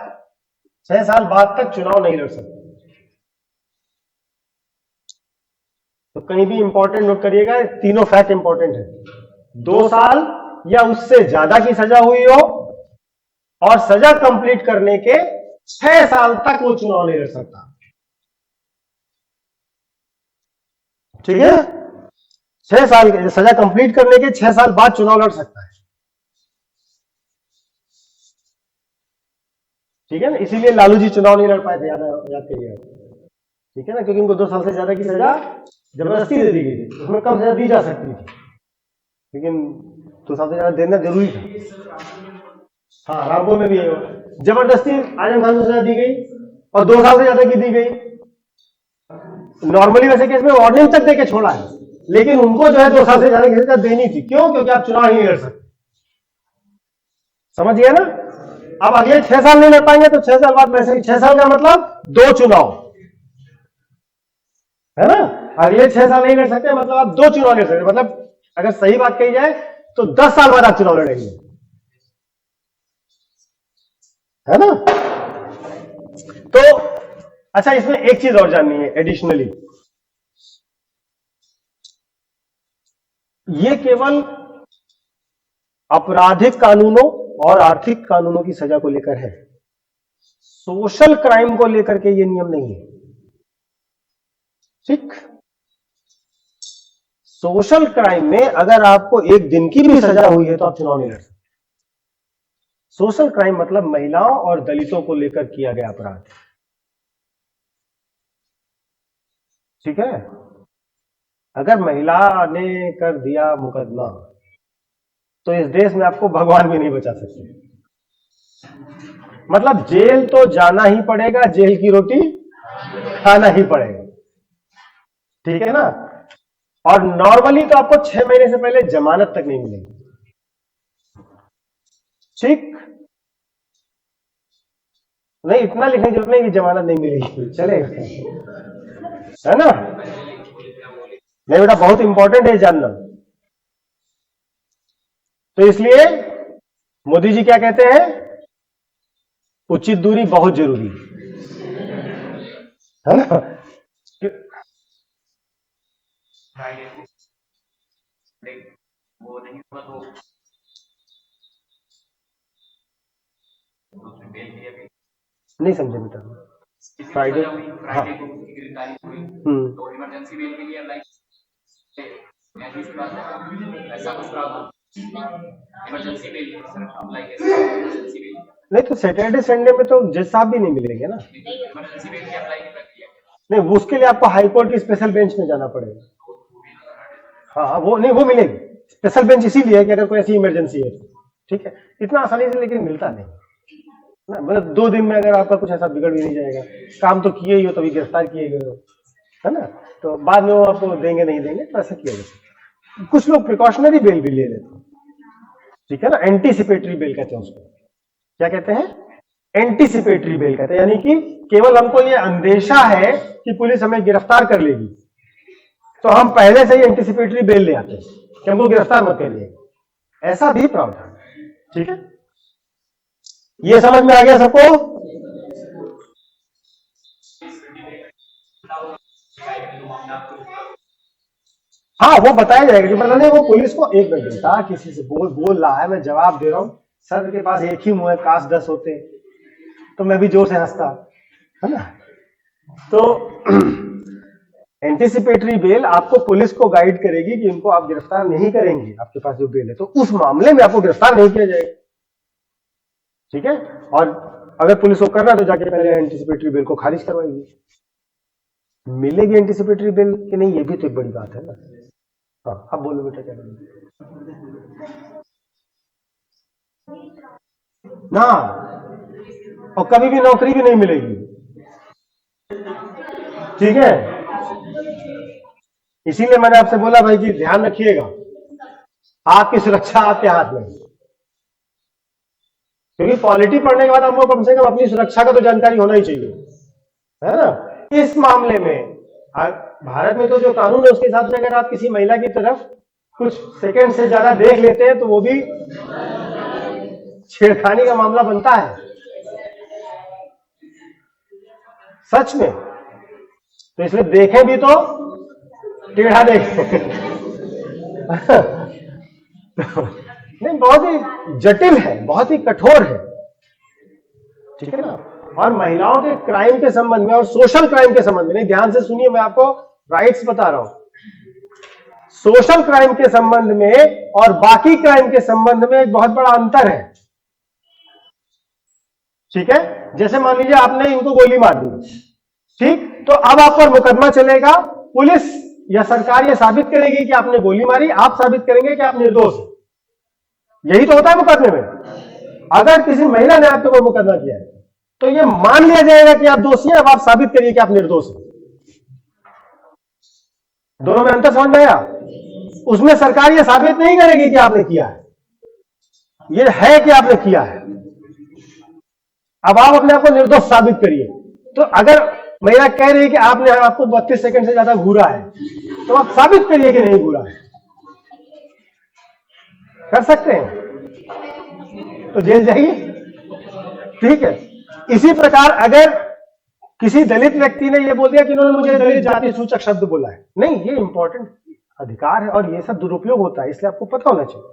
6 साल बाद तक चुनाव नहीं लड़ सकता। तो कहीं भी इंपॉर्टेंट नोट करिएगा, तीनों फैक्ट इंपॉर्टेंट है। 2 साल या उससे ज्यादा की सजा हुई हो और सजा कंप्लीट करने के 6 साल तक वो चुनाव नहीं लड़ सकता, ठीक है। 6 साल सजा कंप्लीट करने के 6 साल बाद चुनाव लड़ सकता है, ठीक है ना। इसीलिए लालू जी चुनाव नहीं लड़ पाए थे, याद करिए, ठीक है ना, क्योंकि उनको 2 साल से ज्यादा की सजा जबरदस्ती दे दी गई थी, उसमें कम सजा दी जा सकती थी, लेकिन 2 साल से ज्यादा देना जरूरी था। हाँ, रामपुर में भी यही हुआ, जबरदस्ती आजम खान को सजा दी गई और 2 साल से ज्यादा की दी गई। नॉर्मली वैसे केस में वार्निंग तक देके छोड़ा है, लेकिन उनको जो है 2 साल से ज्यादा की सजा देनी थी। क्यों? क्योंकि आप चुनाव ही नहीं लड़ सकते। समझ गया ना? अब अगले 6 साल नहीं लड़ पाएंगे तो 6 साल बाद वैसे ही, 6 साल का मतलब 2 चुनाव, है ना? अगले 6 साल नहीं लड़ सकते मतलब आप 2 चुनाव लड़ सकते। मतलब अगर सही बात कही जाए तो 10 साल बाद आप चुनाव लड़ेंगे, है ना? तो अच्छा, इसमें एक चीज और जाननी है एडिशनली, ये केवल आपराधिक कानूनों और आर्थिक कानूनों की सजा को लेकर है, सोशल क्राइम को लेकर के ये नियम नहीं है। ठीक, सोशल क्राइम में अगर आपको 1 दिन की भी सजा हुई है तो आप चुनाव नहीं लड़ सकते। सोशल क्राइम मतलब महिलाओं और दलितों को लेकर किया गया अपराध। ठीक है, अगर महिला ने कर दिया मुकदमा तो इस देश में आपको भगवान भी नहीं बचा सकते। मतलब जेल तो जाना ही पड़ेगा, जेल की रोटी खाना ही पड़ेगा। ठीक है ना? और नॉर्मली तो आपको 6 महीने से पहले जमानत तक नहीं मिलेगी। ठीक, नहीं इतना लिखने की जरूरत नहीं कि जमानत नहीं मिलेगी, चलेगा, है ना? नहीं बेटा, बहुत इंपॉर्टेंट है जानना। तो इसलिए मोदी जी क्या कहते हैं? उचित दूरी बहुत जरूरी है ना? नहीं समझे बेटा, फ्राइडे, हाँ, इमरजेंसी बेल के लिए अप्लाई, ऐसा कुछ इमरजेंसी बेल अप्लाई कैसे? नहीं तो सैटरडे संडे में तो जज साहब भी नहीं मिलेंगे ना। इमरजेंसी बेल की अप्लाई नहीं, उसके लिए आपको हाई कोर्ट की स्पेशल बेंच में जाना पड़ेगा। हाँ, वो नहीं, वो मिलेगी स्पेशल बेंच इसीलिए कि अगर कोई ऐसी इमरजेंसी है। ठीक है, इतना आसानी से लेकिन मिलता नहीं ना, मतलब 2 दिन में अगर आपका कुछ ऐसा बिगड़ भी नहीं जाएगा, काम तो किए ही हो तभी गिरफ्तार किए गए हो, है ना? तो बाद में वो आपको देंगे नहीं देंगे, तो ऐसा किया जाए। कुछ लोग प्रिकॉशनरी बेल भी ले लेते हैं। ठीक है ना? एंटीसिपेटरी बेल कहते हैं उसको। क्या कहते हैं? एंटीसिपेटरी बेल कहते हैं, यानी कि केवल हमको ये अंदेशा है कि पुलिस हमें गिरफ्तार कर लेगी, तो हम पहले से ही एंटीसिपेटरी बेल ले आते हैं कि हमको गिरफ्तार मत करिए। ऐसा भी प्रावधान। ठीक है, ये समझ में आ गया सबको? हाँ, वो बताया जाएगा कि मतलब नहीं, वो पुलिस को एक मिनट देता, किसी से बोल रहा है, मैं जवाब दे रहा हूं, सर के पास एक ही मुंह है, काश 10 होते तो मैं भी जोर से हंसता, है ना? तो एंटीसिपेटरी बेल आपको पुलिस को गाइड करेगी कि इनको आप गिरफ्तार नहीं करेंगे, आपके पास जो बेल है, तो उस मामले में आपको गिरफ्तार नहीं किया जाएगा। ठीक है, और अगर पुलिस को करना तो जाके पहले एंटीसिपेटरी बेल को खारिज करवाएगी। मिलेगी एंटीसिपेटरी बेल कि नहीं, ये भी तो एक बड़ी बात है ना। हाँ, अब बोलो बेटा क्या ना, और कभी भी नौकरी भी नहीं मिलेगी। ठीक है, इसीलिए मैंने आपसे बोला भाई जी ध्यान रखिएगा, आपकी सुरक्षा आपके हाथ में, क्योंकि पॉलिटी पढ़ने के बाद हमको कम से कम अपनी सुरक्षा का तो जानकारी होना ही चाहिए, है ना? इस मामले में भारत में तो जो कानून है उसके हिसाब से अगर आप किसी महिला की तरफ कुछ सेकंड से ज्यादा देख लेते हैं तो वो भी छेड़खानी का मामला बनता है, सच में। तो इसलिए देखें भी तो टेढ़ा देखें। नहीं, बहुत ही जटिल है, बहुत ही कठोर है। ठीक है ना? और महिलाओं के क्राइम के संबंध में और सोशल क्राइम के संबंध में, नहीं ध्यान से सुनिए, मैं आपको राइट्स बता रहा हूं। सोशल क्राइम के संबंध में और बाकी क्राइम के संबंध में एक बहुत बड़ा अंतर है। ठीक है, जैसे मान लीजिए आपने इनको गोली मार दी, ठीक, तो अब आप पर मुकदमा चलेगा, पुलिस या सरकार ये साबित करेगी कि आपने गोली मारी, आप साबित करेंगे कि आप निर्दोष हैं। यही तो होता है मुकदमे में। अगर किसी महिला ने आपके ऊपर मुकदमा किया है तो यह मान लिया जाएगा कि आप दोषी हैं, अब आप साबित करिए कि आप निर्दोष हैं। दोनों में अंतर समझ में आया? उसमें सरकार यह साबित नहीं करेगी कि आपने किया है, यह है कि आपने किया है। अब आप अपने आप को निर्दोष साबित करिए। तो अगर महिला कह रही है कि आपने आपको 32 सेकंड से ज्यादा घूरा है, तो आप साबित करिए कि नहीं घूरा है। कर सकते हैं तो जेल जाइए, ठीक है। इसी प्रकार अगर किसी दलित व्यक्ति ने यह बोल दिया कि इन्होंने मुझे दलित जाति सूचक शब्द बोला है, नहीं, ये इंपॉर्टेंट अधिकार है और ये सब दुरुपयोग होता है, इसलिए आपको पता होना चाहिए,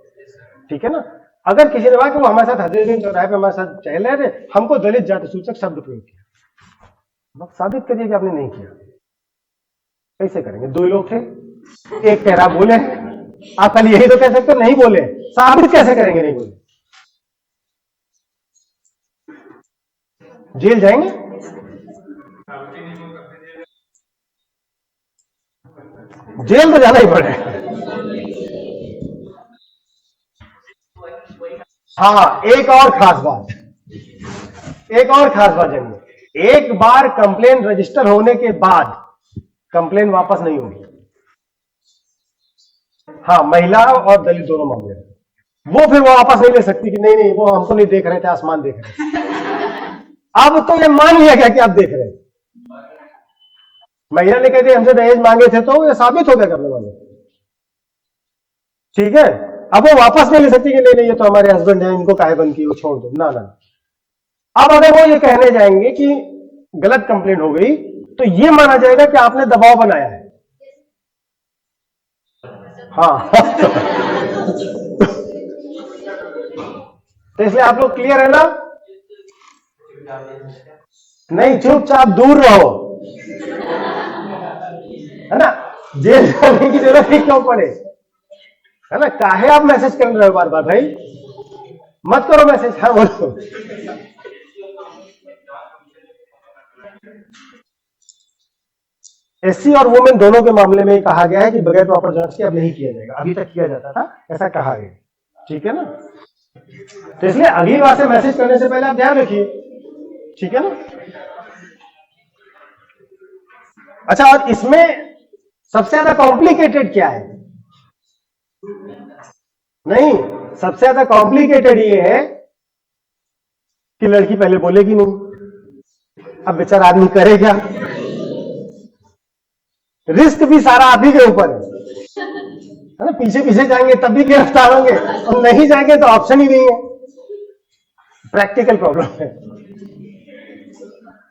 ठीक है ना। अगर किसी ने कहा कि वो हमारे साथ हजरतगंज चौराहे पे हमारे साथ टहल रहे थे, हमको दलित जाति सूचक शब्द प्रयोग किया, आप साबित करिए कि आपने नहीं किया। कैसे करेंगे? दो लोग थे, एक कह रहा बोले, आप खाली यही तो कह सकते हो नहीं बोले, साबित कैसे करेंगे नहीं बोले? जेल जाएंगे। जेल तो जाना ही पड़ेगा। हाँ, एक और खास बात जानिए, एक बार कंप्लेन रजिस्टर होने के बाद कंप्लेन वापस नहीं होगी। हाँ, महिला और दलित दोनों मामले में वो फिर वो वापस नहीं ले सकती कि नहीं वो हमको नहीं देख रहे थे, आसमान देख रहे थे। अब तो ये मान लिया गया कि आप देख रहे हैं। महिला ने कहते हमसे दहेज मांगे थे, तो ये साबित हो गया करने वाले, ठीक है। अब वो वापस नहीं ले सकती कि नहीं ये तो हमारे हस्बैंड है, इनको काहे बंद की, वो छोड़ दो, ना। अब अगर वो ये कहने जाएंगे कि गलत कंप्लेंट हो गई, तो ये माना जाएगा कि आपने दबाव बनाया है। हाँ तो इसलिए आप लोग क्लियर है ना? नहीं, चुपचाप दूर रहो, है ना। जेल जाने की जरूरत ही क्यों पड़े, है ना। काहे आप मैसेज कर रहे हो बार बार? भाई मत करो मैसेज। हाँ बोलो। एससी और वुमेन दोनों के मामले में कहा गया है कि बगैर प्रॉपर जांच के अब नहीं किया जाएगा, अभी तक किया जाता था, ऐसा कहा गया, ठीक है ना। तो इसलिए अगली बार से मैसेज करने से पहले आप ध्यान रखिए, ठीक है ना। अच्छा, और इसमें सबसे ज्यादा कॉम्प्लिकेटेड क्या है? नहीं, सबसे ज्यादा कॉम्प्लिकेटेड ये है कि लड़की पहले बोलेगी नहीं, अब बेचारा आदमी करे क्या? रिस्क भी सारा आप ही के ऊपर है ना। पीछे पीछे जाएंगे तब भी गिरफ्तार होंगे, और नहीं जाएंगे तो ऑप्शन ही नहीं है। प्रैक्टिकल प्रॉब्लम है।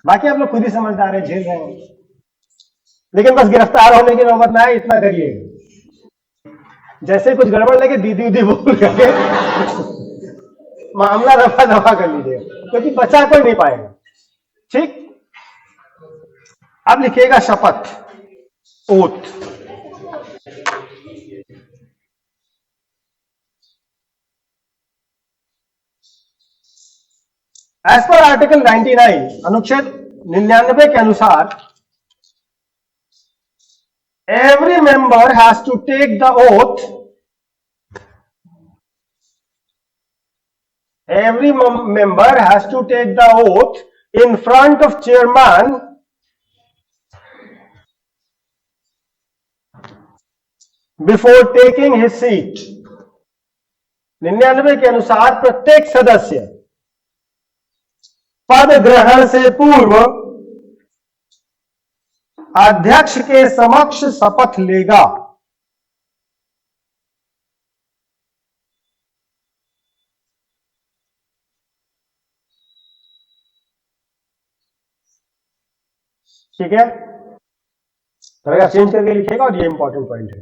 बाकी आप लोग खुद ही समझदार है, झेल रहे हैं, लेकिन बस गिरफ्तार होने की नौबत ना आए, इतना करिए। जैसे कुछ गड़बड़ लगे दीदी उदी बोल करके मामला रफा दफा कर लीजिए, क्योंकि बचा कोई नहीं पाएगा, ठीक। अब लिखिएगा शपथ, ओथ। एज पर आर्टिकल 99 अनुच्छेद 99 के अनुसार every member has to take the oath. Every member has to take the oath in front of chairman before taking his seat. 99 के अनुसार प्रत्येक सदस्य पद ग्रहण से पूर्व अध्यक्ष के समक्ष शपथ लेगा। ठीक है, थोड़ा चेंज करके लिखेगा, और ये इंपॉर्टेंट पॉइंट है।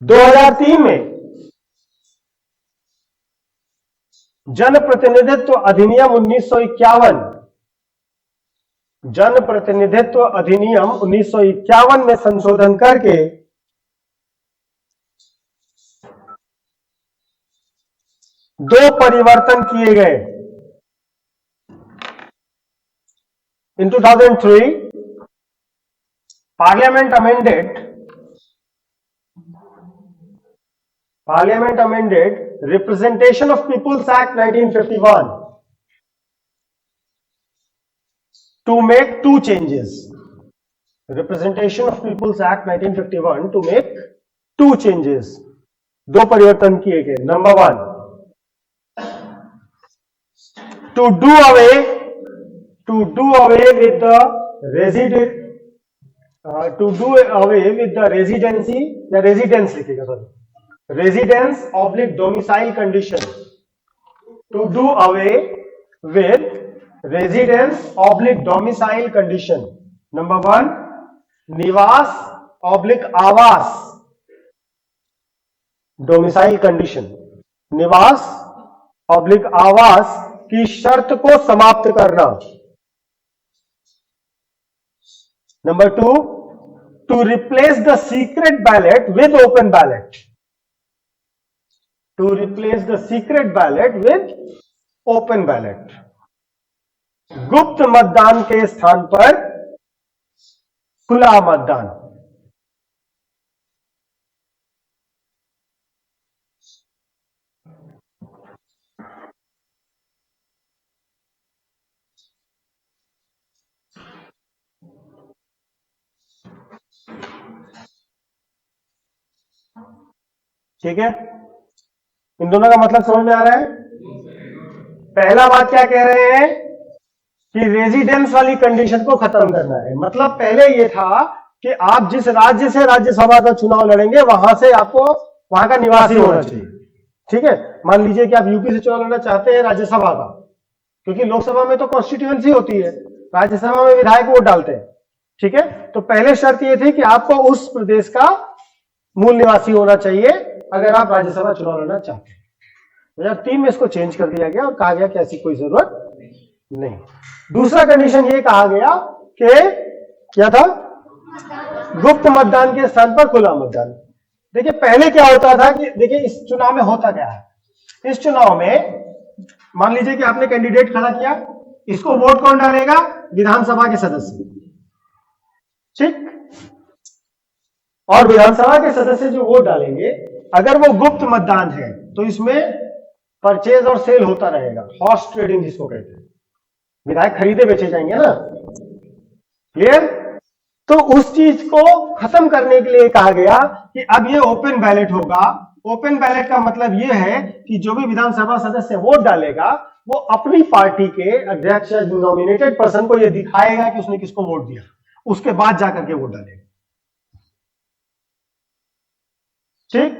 2003 में जन प्रतिनिधित्व अधिनियम 1951, जन प्रतिनिधित्व अधिनियम 1951 में संशोधन करके दो परिवर्तन किए गए। In 2003, Parliament amended representation of people's act 1951 to make two changes. Representation of people's act 1951 to make two changes, दो परिवर्तन किए गए। नंबर 1, to do away with the resident to do away with the residency या residence लिखेगा, sorry, residence oblique domicile condition, to do away with residence oblique domicile condition। Number 1, निवास oblique आवास domicile condition, निवास oblique आवास की शर्त को समाप्त करना। नंबर 2, to replace the secret ballot with open ballot, to replace the secret ballot with open ballot. गुप्त मतदान के स्थान पर खुला मतदान। ठीक है, इन दोनों का मतलब समझ में आ रहा है? पहला बात क्या कह रहे हैं कि रेजिडेंस वाली कंडीशन को खत्म करना है। मतलब पहले ये था कि आप जिस राज्य से राज्यसभा का चुनाव लड़ेंगे वहां से आपको वहां का निवासी होना चाहिए। ठीक है, मान लीजिए कि आप यूपी से चुनाव लड़ना चाहते हैं राज्यसभा का, क्योंकि लोकसभा में तो कॉन्स्टिट्यूएंसी होती है, राज्यसभा में विधायक वोट डालते हैं। ठीक है, तो पहले शर्त ये थी कि आपको उस प्रदेश का मूल निवासी होना चाहिए अगर आप राज्यसभा चुनाव लड़ना चाहते हैं। 2003 में इसको चेंज कर दिया गया और कहा गया कि ऐसी कोई जरूरत नहीं। दूसरा कंडीशन ये कहा गया कि क्या था, गुप्त मतदान के स्थान पर खुला मतदान। देखिए पहले क्या होता था कि देखिए इस चुनाव में होता क्या है, इस चुनाव में मान लीजिए कि आपने कैंडिडेट खड़ा किया, इसको वोट कौन डालेगा? विधानसभा के सदस्य। ठीक, और विधानसभा के सदस्य जो वोट डालेंगे, अगर वो गुप्त मतदान है तो इसमें परचेज और सेल होता रहेगा, हॉर्स ट्रेडिंग जिसको कहते हैं, विधायक खरीदे बेचे जाएंगे ना। क्लियर? तो उस चीज को खत्म करने के लिए कहा गया कि अब ये ओपन बैलेट होगा। ओपन बैलेट का मतलब ये है कि जो भी विधानसभा सदस्य वोट डालेगा वो अपनी पार्टी के अध्यक्ष या नॉमिनेटेड पर्सन को ये दिखाएगा कि उसने किसको वोट दिया, उसके बाद जाकर के वोट डालेगा। ठीक,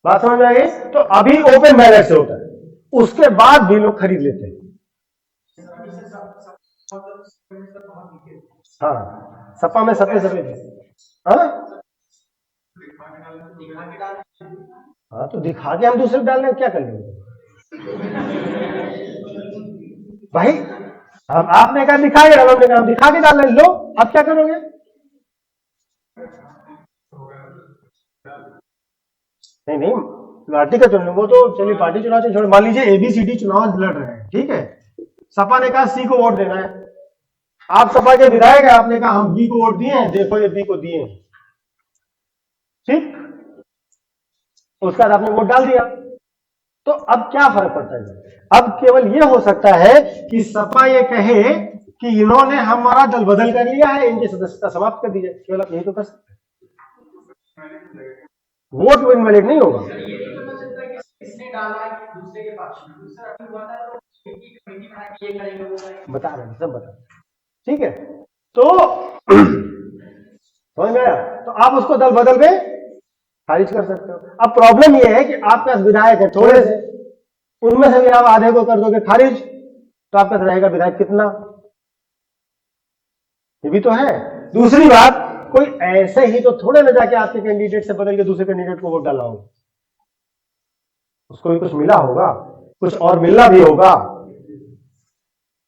बात समझ में आ गई? तो अभी ओपन बैलेट से होता है, उसके बाद भी लोग खरीद लेते हैं। हाँ, सपा में सफेद सफेद। हाँ, तो दिखा के हम दूसरे डाल रहे, क्या कर लेंगे भाई? हम आपने कहा दिखा के डालो, हमने कहा हम दिखा के डाल रहे, लो अब क्या करोगे? नहीं नहीं, पार्टी का चुनाव वो तो चलिए पार्टी चुनाव छोड़, मान लीजिए एबीसीडी चुनाव लड़ रहे हैं, ठीक है, सपा ने कहा सी को वोट देना है, आप सपा के विधायक है, आपने कहा हम बी को वोट दिए हैं, देखो ये बी को दिए हैं। ठीक, उसके बाद आपने वोट डाल दिया, तो अब क्या फर्क पड़ता है? अब केवल ये हो सकता है कि सपा ये कहे कि इन्होंने हमारा दल बदल कर लिया है, इनकी सदस्यता समाप्त कर दी जाए, केवल आप यही तो कर सकते हैं। वोट इनवैलिड नहीं होगा। बता रहे हैं, सब बता, ठीक है। तो समझ में आया? तो आप उसको दल बदल में खारिज कर सकते हो। अब प्रॉब्लम यह है कि आपके पास विधायक है थोड़े से, उनमें से भी आप आधे को कर दोगे खारिज, तो आपका रहेगा विधायक कितना? ये भी तो है। दूसरी बात, कोई ऐसे ही तो थोड़े ना जाके आपके कैंडिडेट से बदल के दूसरे कैंडिडेट को वोट डाला होगा, उसको भी कुछ मिला होगा, कुछ और मिलना भी होगा,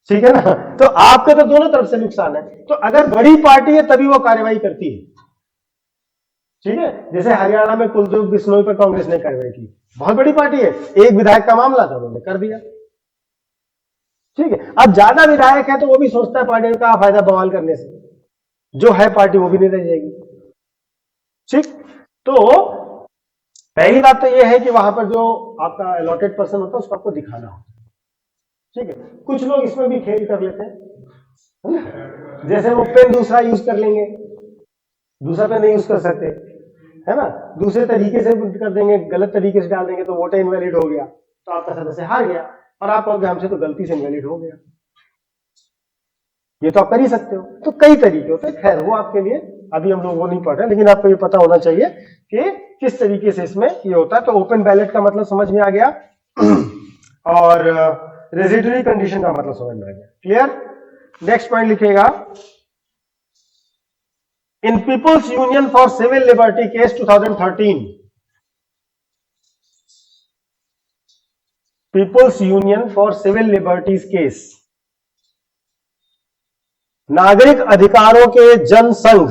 ठीक है ना। तो आपके तो दोनों तरफ से नुकसान है। तो अगर बड़ी पार्टी है तभी वो कार्रवाई करती है, ठीक है। जैसे हरियाणा में कुलदीप बिश्नोई पर कांग्रेस ने कार्रवाई की, बहुत बड़ी पार्टी है, एक विधायक का मामला था, उन्होंने कर दिया, ठीक है। अब ज्यादा विधायक है तो वो भी सोचता है पार्टी का फायदा बवाल करने से, जो है पार्टी वो भी नहीं रह जाएगी, ठीक। तो पहली बात तो यह है कि वहां पर जो आपका अलॉटेड पर्सन होता है उसको आपको दिखाना होता है, ठीक है। कुछ लोग इसमें भी खेल कर लेते हैं, है ना, जैसे वो पेन दूसरा यूज कर लेंगे, दूसरा पेन नहीं यूज कर सकते, है ना, दूसरे तरीके से कर देंगे, गलत तरीके से डाल देंगे तो वोटर इनवैलिड हो गया, तो आपका सदस्य हार गया, और आप कहोगे हमसे तो गलती से इनवैलिड हो गया। ये तो आप कर ही सकते हो। तो कई तरीके होते हैं, खैर वो आपके लिए अभी हम लोग वो नहीं पढ़ रहे, लेकिन आपको ये पता होना चाहिए कि किस तरीके से इसमें ये होता है। तो ओपन बैलेट का मतलब समझ में आ गया और रेजिडुअरी कंडीशन का मतलब समझ में आ गया। क्लियर। नेक्स्ट पॉइंट लिखिएगा, in People's Union for Civil Liberty case 2013, People's Union for Civil liberties case, नागरिक अधिकारों के जनसंघ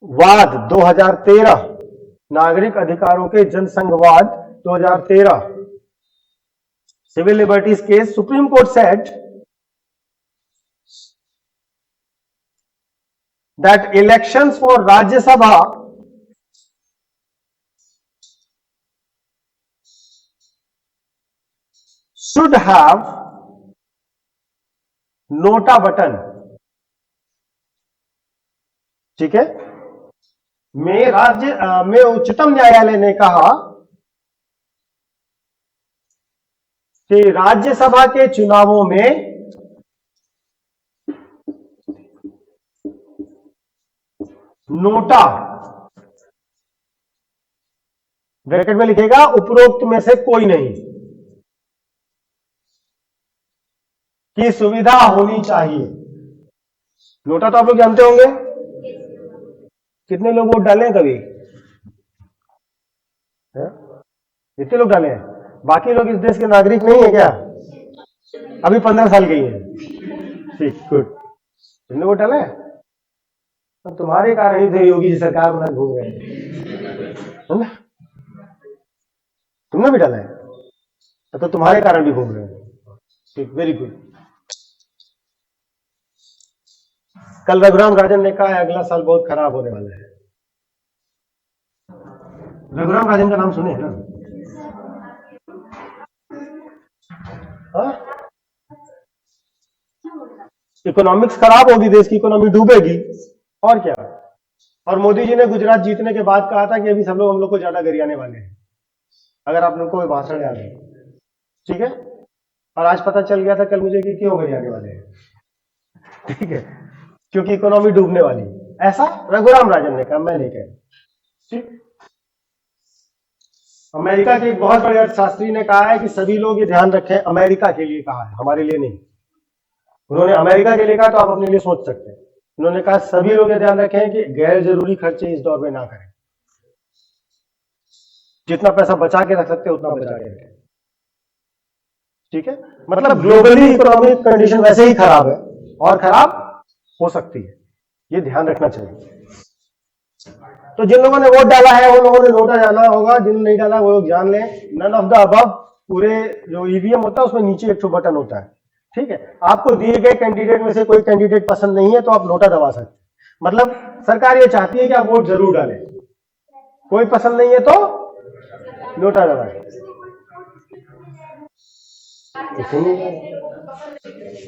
वाद 2013, नागरिक अधिकारों के जनसंघवाद 2013, civil liberties case, Supreme Court said that elections for Rajya Sabha should have NOTA button, ठीक है। में उच्चतम न्यायालय ने कहा कि राज्यसभा के चुनावों में नोटा, ब्रैकेट में लिखेगा उपरोक्त में से कोई नहीं, की सुविधा होनी चाहिए। नोटा तो आप लोग जानते होंगे, कितने लोग वोट डाले हैं कभी? कितने लोग डाले हैं? बाकी लोग इस देश के नागरिक नहीं है क्या? अभी 15 साल के ही हैं, ठीक, गुड। कितने वोट डाले? तो तुम्हारे कारण ही तो योगी सरकार बना घूम रहे हैं ना, तुमने भी डाला है तो तुम्हारे कारण भी घूम रहे हैं, ठीक, वेरी गुड। कल रघुराम राजन ने कहा है अगला साल बहुत खराब होने वाला है। रघुराम राजन का नाम सुने ना? इकोनॉमिक्स खराब होगी, देश की इकोनॉमी डूबेगी, और क्या। और मोदी जी ने गुजरात जीतने के बाद कहा था कि अभी सब लोग हम लोग को ज्यादा गरियाने वाले हैं, अगर आप लोग को भाषण याद है, ठीक है। और आज पता चल गया था कल मुझे कि क्यों गरियाने वाले हैं, ठीक है, क्योंकि इकोनॉमी डूबने वाली है। ऐसा रघुराम राजन ने कहा, मैं नहीं कह, ठीक। अमेरिका के एक बहुत बड़े अर्थशास्त्री ने कहा है कि सभी लोग ये ध्यान रखें, अमेरिका के लिए कहा है, हमारे लिए नहीं। उन्होंने अमेरिका के लिए कहा तो आप अपने लिए सोच सकते हैं। उन्होंने कहा सभी लोग ये ध्यान रखें कि गैर जरूरी खर्चे इस दौर में ना करें, जितना पैसा बचा के रख सकते हैं उतना बचा के रखें, ठीक है। मतलब ग्लोबली इकोनॉमिक कंडीशन वैसे ही खराब है और खराब हो सकती है, ये ध्यान रखना चाहिए। तो जिन लोगों ने वोट डाला है उन लोगों ने नोटा जाना होगा, जिन्होंने नहीं डाला वो लोग जान लें, नन ऑफ द अबव। पूरे जो ईवीएम होता है उसमें नीचे एक बटन होता है, ठीक है। आपको दिए गए कैंडिडेट में से कोई कैंडिडेट पसंद नहीं है तो आप नोटा दबा सकते, मतलब सरकार ये चाहती है कि आप वोट जरूर डालें, कोई पसंद नहीं है तो नोटा दबाएं।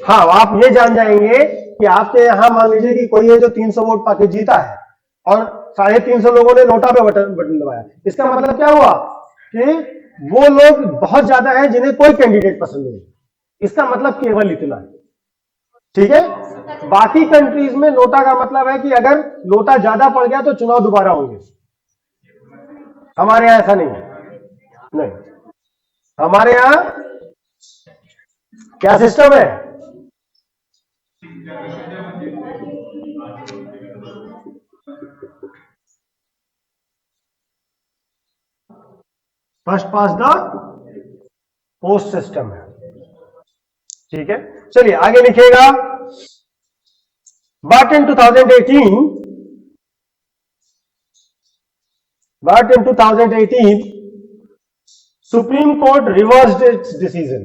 हाँ, आप ये जान जाएंगे कि आपके यहां मान लीजिए कि कोई है जो 300 वोट पाके जीता है और 350 लोगों ने नोटा पे बटन दबाया, इसका मतलब क्या हुआ कि वो लोग बहुत ज्यादा हैं जिन्हें कोई कैंडिडेट पसंद नहीं। इसका मतलब केवल इतना है, ठीक है। बाकी कंट्रीज में नोटा का मतलब है कि अगर नोटा ज्यादा पड़ गया तो चुनाव दोबारा होंगे। हमारे यहां ऐसा नहीं है, नहीं, हमारे यहां क्या सिस्टम है? First pass the post system है, ठीक है। चलिए आगे लिखिएगा, but in 2018 supreme court reversed it's decision.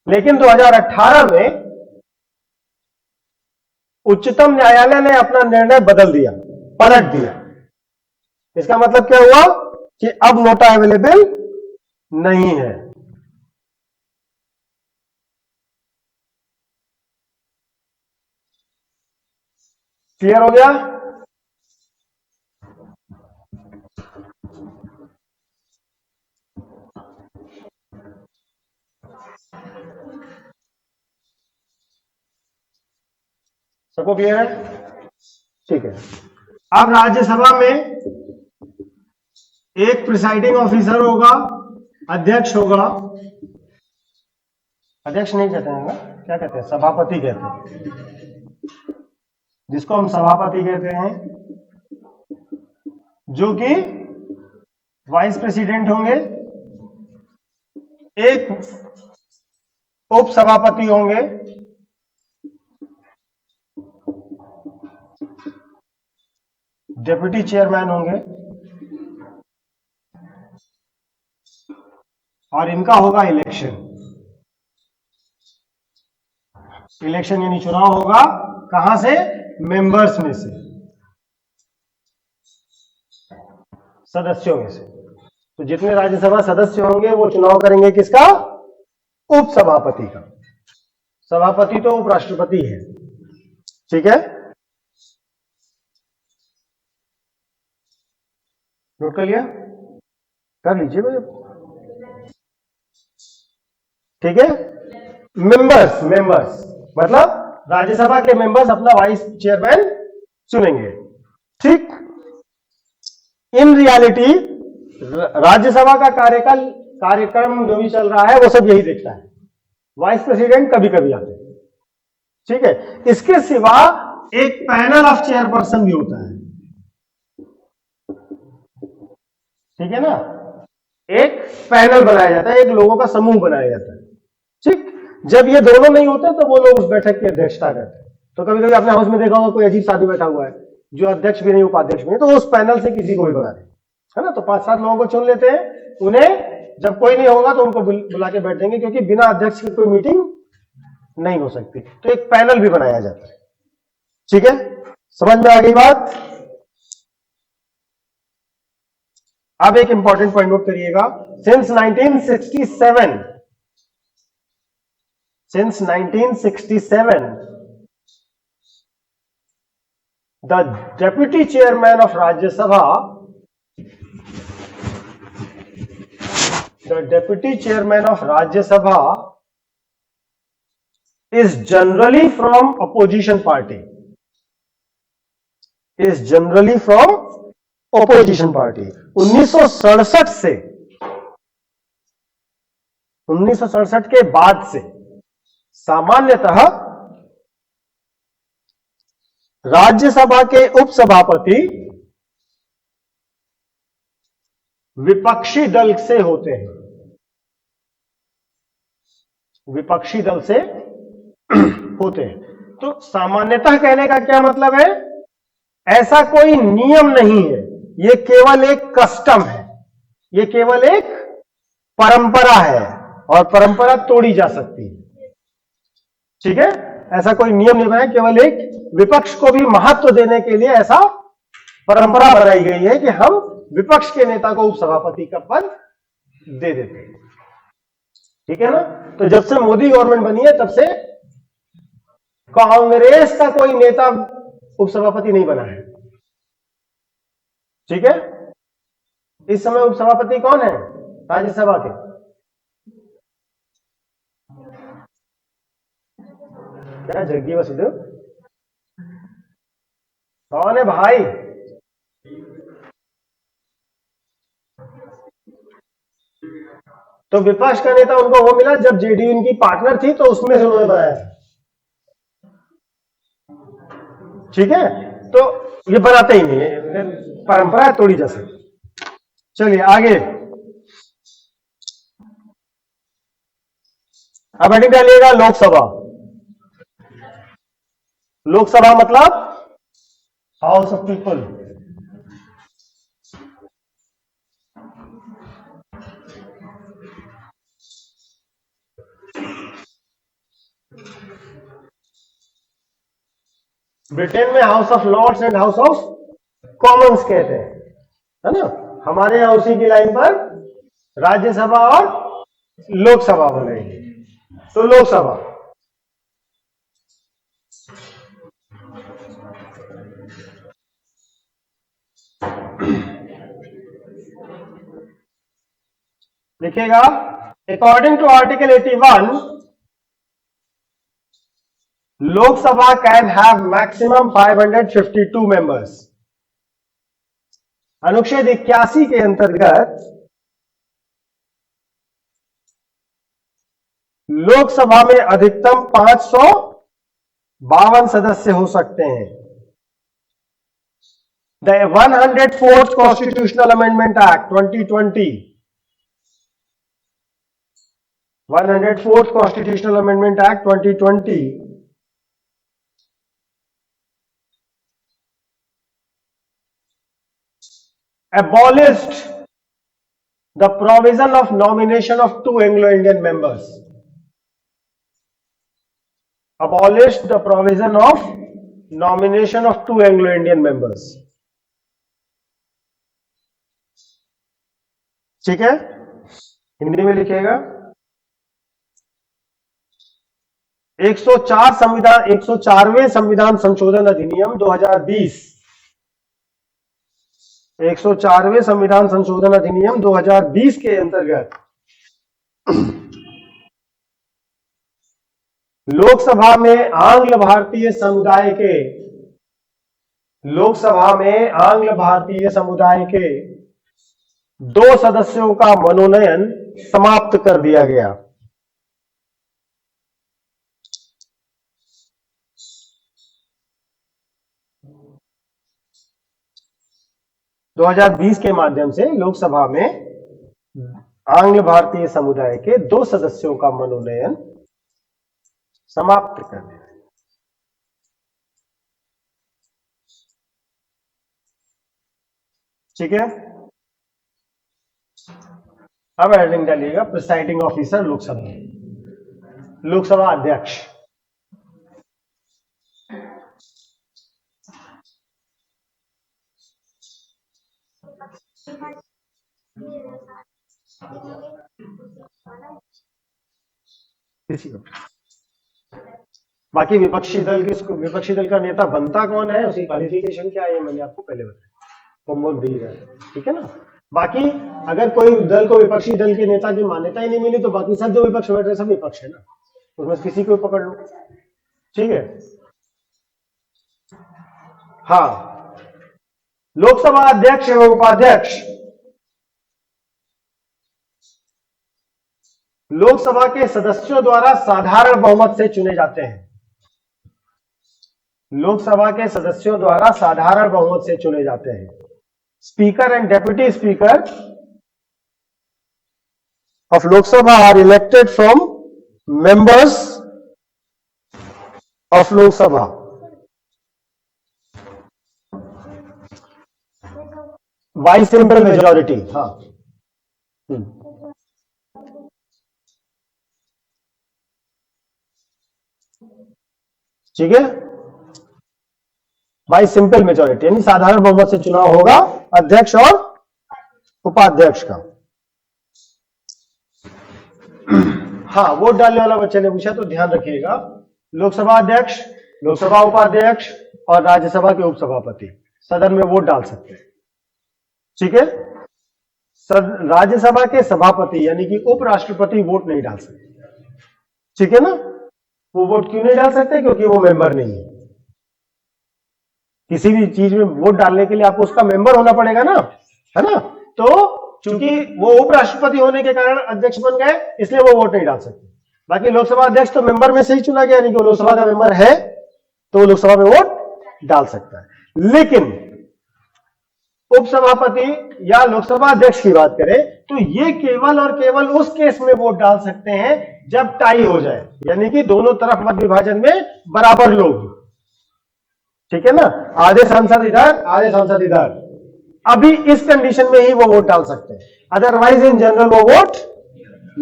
लेकिन 2018 में उच्चतम न्यायालय ने अपना निर्णय बदल दिया, पलट दिया। इसका मतलब क्या हुआ कि अब नोटा अवेलेबल नहीं है। क्लियर हो गया? सबको क्लियर है? ठीक है। अब राज्यसभा में एक प्रिसाइडिंग ऑफिसर होगा, अध्यक्ष होगा, अध्यक्ष नहीं कहते हैं ना, क्या कहते हैं, सभापति कहते हैं, जिसको हम सभापति कहते हैं, जो कि वाइस प्रेसिडेंट होंगे, एक उप सभापति होंगे, डेप्यूटी चेयरमैन होंगे, और इनका होगा इलेक्शन। इलेक्शन यानी चुनाव होगा कहां से? मेंबर्स में से, सदस्यों में से। तो जितने राज्यसभा सदस्य होंगे वो चुनाव करेंगे किसका? उप सभापति का। सभापति तो उपराष्ट्रपति है, ठीक है, नोट कर लिया? कर लीजिए भाई, ठीक है। मेंबर्स, मेंबर्स मतलब राज्यसभा के मेंबर्स अपना वाइस चेयरमैन चुनेंगे, ठीक। इन रियलिटी राज्यसभा का कार्यक्रम जो भी चल रहा है वो सब यही देखता है। वाइस प्रेसिडेंट कभी कभी आते हैं, ठीक है। इसके सिवा एक पैनल ऑफ चेयरपर्सन भी होता है, ठीक है ना। एक पैनल बनाया जाता है, एक लोगों का समूह बनाया जाता है, ठीक। जब ये दोनों नहीं होते तो वो लोग उस बैठक की अध्यक्षता करते हैं। तो कभी कभी आपने हाउस में देखा होगा कोई अजीब साथी बैठा हुआ है जो अध्यक्ष भी नहीं, उपाध्यक्ष भी नहीं, तो उस पैनल से किसी को भी बना दे, है ना। तो 5-7 लोगों को चुन लेते हैं, उन्हें जब कोई नहीं होगा तो उनको बुला के बैठेंगे, क्योंकि बिना अध्यक्ष की कोई मीटिंग नहीं हो सकती। तो एक पैनल भी बनाया जाता है, ठीक है। समझ में आ गई बात? अब एक इंपॉर्टेंट पॉइंट नोट करिएगा। Since 1967 the deputy chairman of Rajya Sabha, is generally from opposition party. 1967 के बाद से सामान्यतः राज्यसभा के उपसभापति विपक्षी दल से होते हैं, विपक्षी दल से होते हैं। तो सामान्यतः कहने का क्या मतलब है? ऐसा कोई नियम नहीं है, ये केवल एक कस्टम है, ये केवल एक परंपरा है, और परंपरा तोड़ी जा सकती है, ठीक है। ऐसा कोई नियम नहीं है, केवल एक विपक्ष को भी महत्व देने के लिए ऐसा परंपरा बनाई गई है कि हम विपक्ष के नेता को उपसभापति का पद दे देते हैं, ठीक है ना। तो जब से मोदी गवर्नमेंट बनी है तब से कांग्रेस का कोई नेता उपसभापति नहीं बना है, ठीक है। इस समय उपसभापति कौन है राज्यसभा के? क्या जग्गी वसुदेव? कौन है भाई? तो विपक्ष का नेता उनको वो मिला जब जेडीयू इनकी पार्टनर थी, तो उसमें से उन्होंने बनाया, ठीक है। तो ये बनाते ही नहीं है, परंपरा तोड़ी जा सकती। चलिए आगे, अब हेडिंग डालिएगा लोकसभा। लोकसभा मतलब हाउस ऑफ पीपल, ब्रिटेन में House of Lords and House of Commons कहते हैं, है ना। हमारे यहां उसी की लाइन पर राज्यसभा और लोकसभा बनेगी। तो लोकसभा, लिखिएगा according to article 81 Lok Sabha can have maximum 552 members. अनुच्छेद 81 के अंतर्गत लोकसभा में अधिकतम 552 सदस्य हो सकते हैं। The 104th constitutional amendment act 2020, 104th constitutional amendment act 2020 abolished the provision of nomination of 2 Anglo-Indian members. Abolished the provision of nomination of 2 Anglo-Indian members. ठीक है, हिंदी में लिखिएगा 104वें संविधान संशोधन अधिनियम 2020, 104वें संविधान संशोधन अधिनियम 2020 के अंतर्गत लोकसभा में आंग्ल भारतीय समुदाय के 2 सदस्यों का मनोनयन समाप्त कर दिया गया। दो 2020 के माध्यम से लोकसभा में आंग्ल भारतीय समुदाय के 2 सदस्यों का मनोनयन समाप्त कर दिया। ठीक है, अब हेडिंग डालिएगा प्रिसाइडिंग ऑफिसर लोकसभा अध्यक्ष। बाकी विपक्षी दल का नेता बनता कौन है, उसकी क्वालिफिकेशन क्या है, मैंने आपको पहले बताया, होमवर्क दी है। ठीक है ना। बाकी अगर कोई दल को विपक्षी दल के नेता की मान्यता ही नहीं मिली तो बाकी सब जो विपक्ष बैठ रहे सब विपक्ष है ना, उसमें किसी को पकड़ लो। ठीक है। हाँ, लोकसभा अध्यक्ष एवं उपाध्यक्ष लोकसभा के सदस्यों द्वारा साधारण बहुमत से चुने जाते हैं। लोकसभा के सदस्यों द्वारा साधारण बहुमत से चुने जाते हैं। Speaker and deputy speaker of Lok Sabha are elected from members of Lok Sabha by simple majority. हाँ, ठीक है, बाय सिंपल मेजॉरिटी यानी साधारण बहुमत से चुनाव होगा अध्यक्ष और उपाध्यक्ष का। हाँ, वोट डालने वाला बच्चे ने पूछा तो ध्यान रखिएगा, लोकसभा अध्यक्ष, लोकसभा उपाध्यक्ष और राज्यसभा के उपसभापति सदन में वोट डाल सकते हैं। ठीक है। राज्यसभा के सभापति यानी कि उपराष्ट्रपति वोट नहीं डाल सकते। ठीक है ना। वो वोट क्यों नहीं डाल सकते, क्योंकि वो मेंबर नहीं है। किसी भी चीज में वोट डालने के लिए आपको उसका मेंबर होना पड़ेगा ना, है ना। तो चूंकि वो उपराष्ट्रपति होने के कारण अध्यक्ष बन गए इसलिए वो वोट नहीं डाल सकते। बाकी लोकसभा अध्यक्ष तो मेंबर में से ही चुना गया, यानी कि वो लोकसभा का मेंबर है तो वो लोकसभा में वोट डाल सकता है। लेकिन उपसभापति या लोकसभा अध्यक्ष की बात करें तो ये केवल और केवल उस केस में वोट डाल सकते हैं जब टाई हो जाए, यानी कि दोनों तरफ मत विभाजन में बराबर लोग। ठीक है ना। आधे सांसद इधर आधे सांसद इधर, अभी इस कंडीशन में ही वो वोट डाल सकते हैं, अदरवाइज इन जनरल वो वोट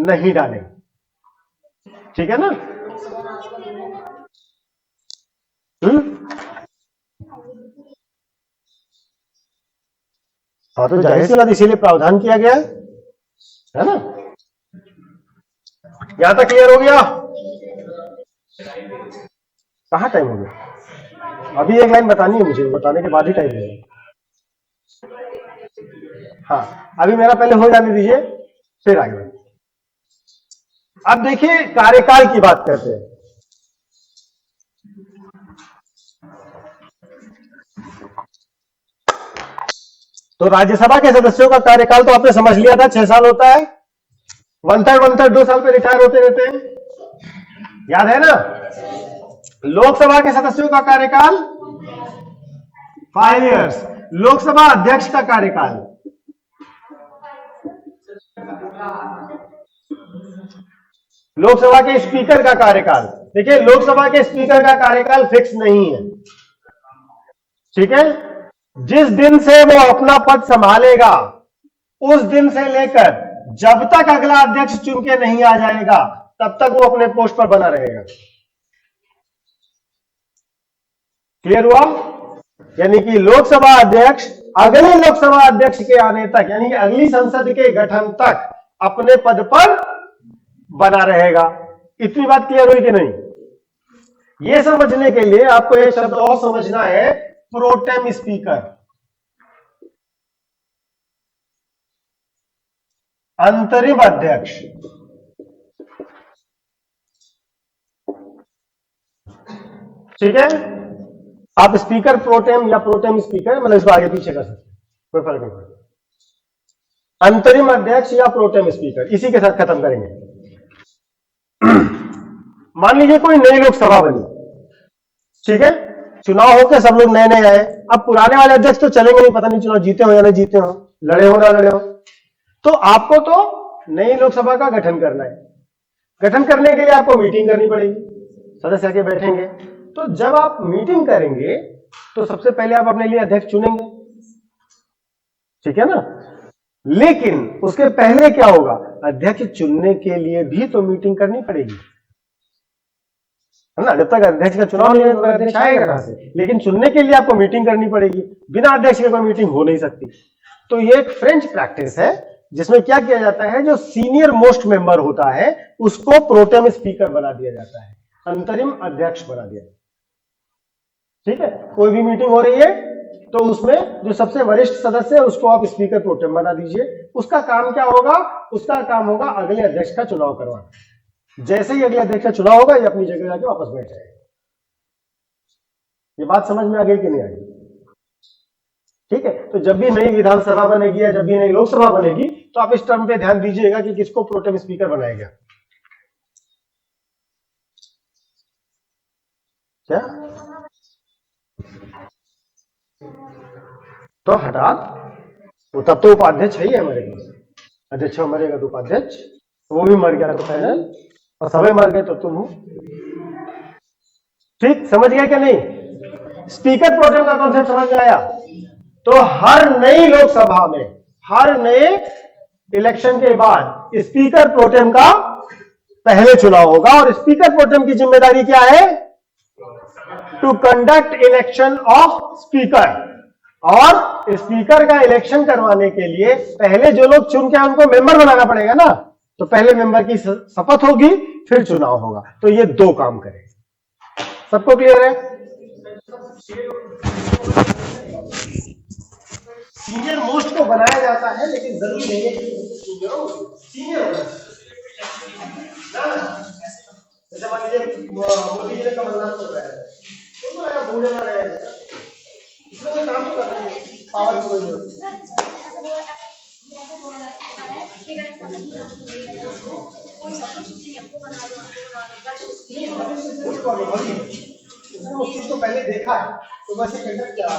नहीं डालेंगे। ठीक है ना। हाँ, तो जाहिर सी बात इसीलिए प्रावधान किया गया है ना। यहां तक क्लियर हो गया? कहाँ टाइम हो गया? अभी एक लाइन बतानी है मुझे, बताने के बाद ही टाइम लगेगा। हाँ, अभी मेरा पहले हो जाने दीजिए, फिर आगे बढ़ें। अब देखिए कार्यकाल की बात करते हैं। तो राज्यसभा के सदस्यों का कार्यकाल तो आपने समझ लिया था, 6 साल होता है। वन थर्ड 2 साल पे रिटायर होते रहते हैं, याद है ना। लोकसभा के सदस्यों का कार्यकाल 5 इयर्स। लोकसभा अध्यक्ष का कार्यकाल, लोकसभा के स्पीकर का कार्यकाल, देखिए लोकसभा के स्पीकर का कार्यकाल फिक्स नहीं है, ठीक है। जिस दिन से वो अपना पद संभालेगा उस दिन से लेकर जब तक अगला अध्यक्ष चुन के नहीं आ जाएगा तब तक वो अपने पोस्ट पर बना रहेगा। क्लियर हुआ? यानी कि लोकसभा अध्यक्ष अगले लोकसभा अध्यक्ष के आने तक, यानी कि अगली संसद के गठन तक अपने पद पर बना रहेगा। इतनी बात क्लियर हुई कि नहीं? यह समझने के लिए आपको एक शब्द और समझना है, प्रोटेम स्पीकर, अंतरिम अध्यक्ष। ठीक है, आप स्पीकर प्रोटेम या प्रोटेम स्पीकर, मतलब इसको आगे पीछे कर सकते हैं, कोई फर्क नहीं पड़ता। अंतरिम अध्यक्ष या प्रोटेम स्पीकर, इसी के साथ खत्म करेंगे। मान लीजिए कोई नई लोकसभा बनी, ठीक है, चुनाव होकर सब लोग नए नए आए। अब पुराने वाले अध्यक्ष तो चलेंगे नहीं, पता नहीं चुनाव जीते हो या नहीं जीते हो, लड़े हो ना लड़े हो। तो आपको तो नई लोकसभा का गठन करना है। गठन करने के लिए आपको मीटिंग करनी पड़ेगी, सदस्य आके बैठेंगे। तो जब आप मीटिंग करेंगे तो सबसे पहले आप अपने लिए अध्यक्ष चुनेंगे, ठीक है ना। लेकिन उसके पहले क्या होगा, अध्यक्ष चुनने के लिए भी तो मीटिंग करनी पड़ेगी, है ना। जब तक अध्यक्ष का चुनाव नहीं होगा अध्यक्ष आएगा कहां से? लेकिन चुनने के लिए आपको मीटिंग करनी पड़ेगी, बिना अध्यक्ष के कोई मीटिंग हो नहीं सकती। तो ये एक फ्रेंच प्रैक्टिस है जिसमें क्या किया जाता है, जो सीनियर मोस्ट मेंबर होता है उसको प्रोटेम स्पीकर बना दिया जाता है, अंतरिम अध्यक्ष बना दिया। ठीक है, कोई भी मीटिंग हो रही है तो उसमें जो सबसे वरिष्ठ सदस्य है उसको आप स्पीकर प्रोटेम बना दीजिए। उसका काम क्या होगा? उसका काम होगा अगले अध्यक्ष का चुनाव करवाना। जैसे ही अगले अध्यक्ष का चुनाव होगा ये अपनी जगह जाके वापस बैठ जाएगा। ये बात समझ में आ गई कि नहीं आ गई? ठीक है, तो जब भी नई विधानसभा बनेगी या जब भी नई लोकसभा बनेगी तो आप इस टर्म पे ध्यान दीजिएगा कि किसको प्रोटेम स्पीकर बनाया गया। क्या तो हटा, वो तब तो उपाध्यक्ष है ही हमारे पास। अध्यक्ष मरेगा तो उपाध्यक्ष, वो भी मर गया तो फाइनल, और सभी मर गए तो तुम हो। ठीक, समझ गया क्या नहीं? स्पीकर प्रोटेम का कॉन्सेप्ट समझ में आया? तो हर नई लोकसभा में, हर नए इलेक्शन के बाद स्पीकर प्रोटेम का पहले चुनाव होगा, और स्पीकर प्रोटेम की जिम्मेदारी क्या है? To conduct election of speaker. और स्पीकर का इलेक्शन करवाने के लिए पहले जो लोग चुन के उनको मेंबर बनाना पड़ेगा ना, तो पहले मेंबर की शपथ होगी फिर चुनाव होगा। तो ये दो काम करें। सबको क्लियर है? सीनियर मोस्ट को बनाया जाता है, लेकिन जरूरी नहीं है कि सीनियर होगा। जैसे मान लीजिए मोदी जी ने कमलनाथ को बनाया, तो भूले ना रहे, इसमें काम तो कर रहे हैं, पावर की कोई उस चीज को पहले देखा है तो बस ये कंडक्ट करा।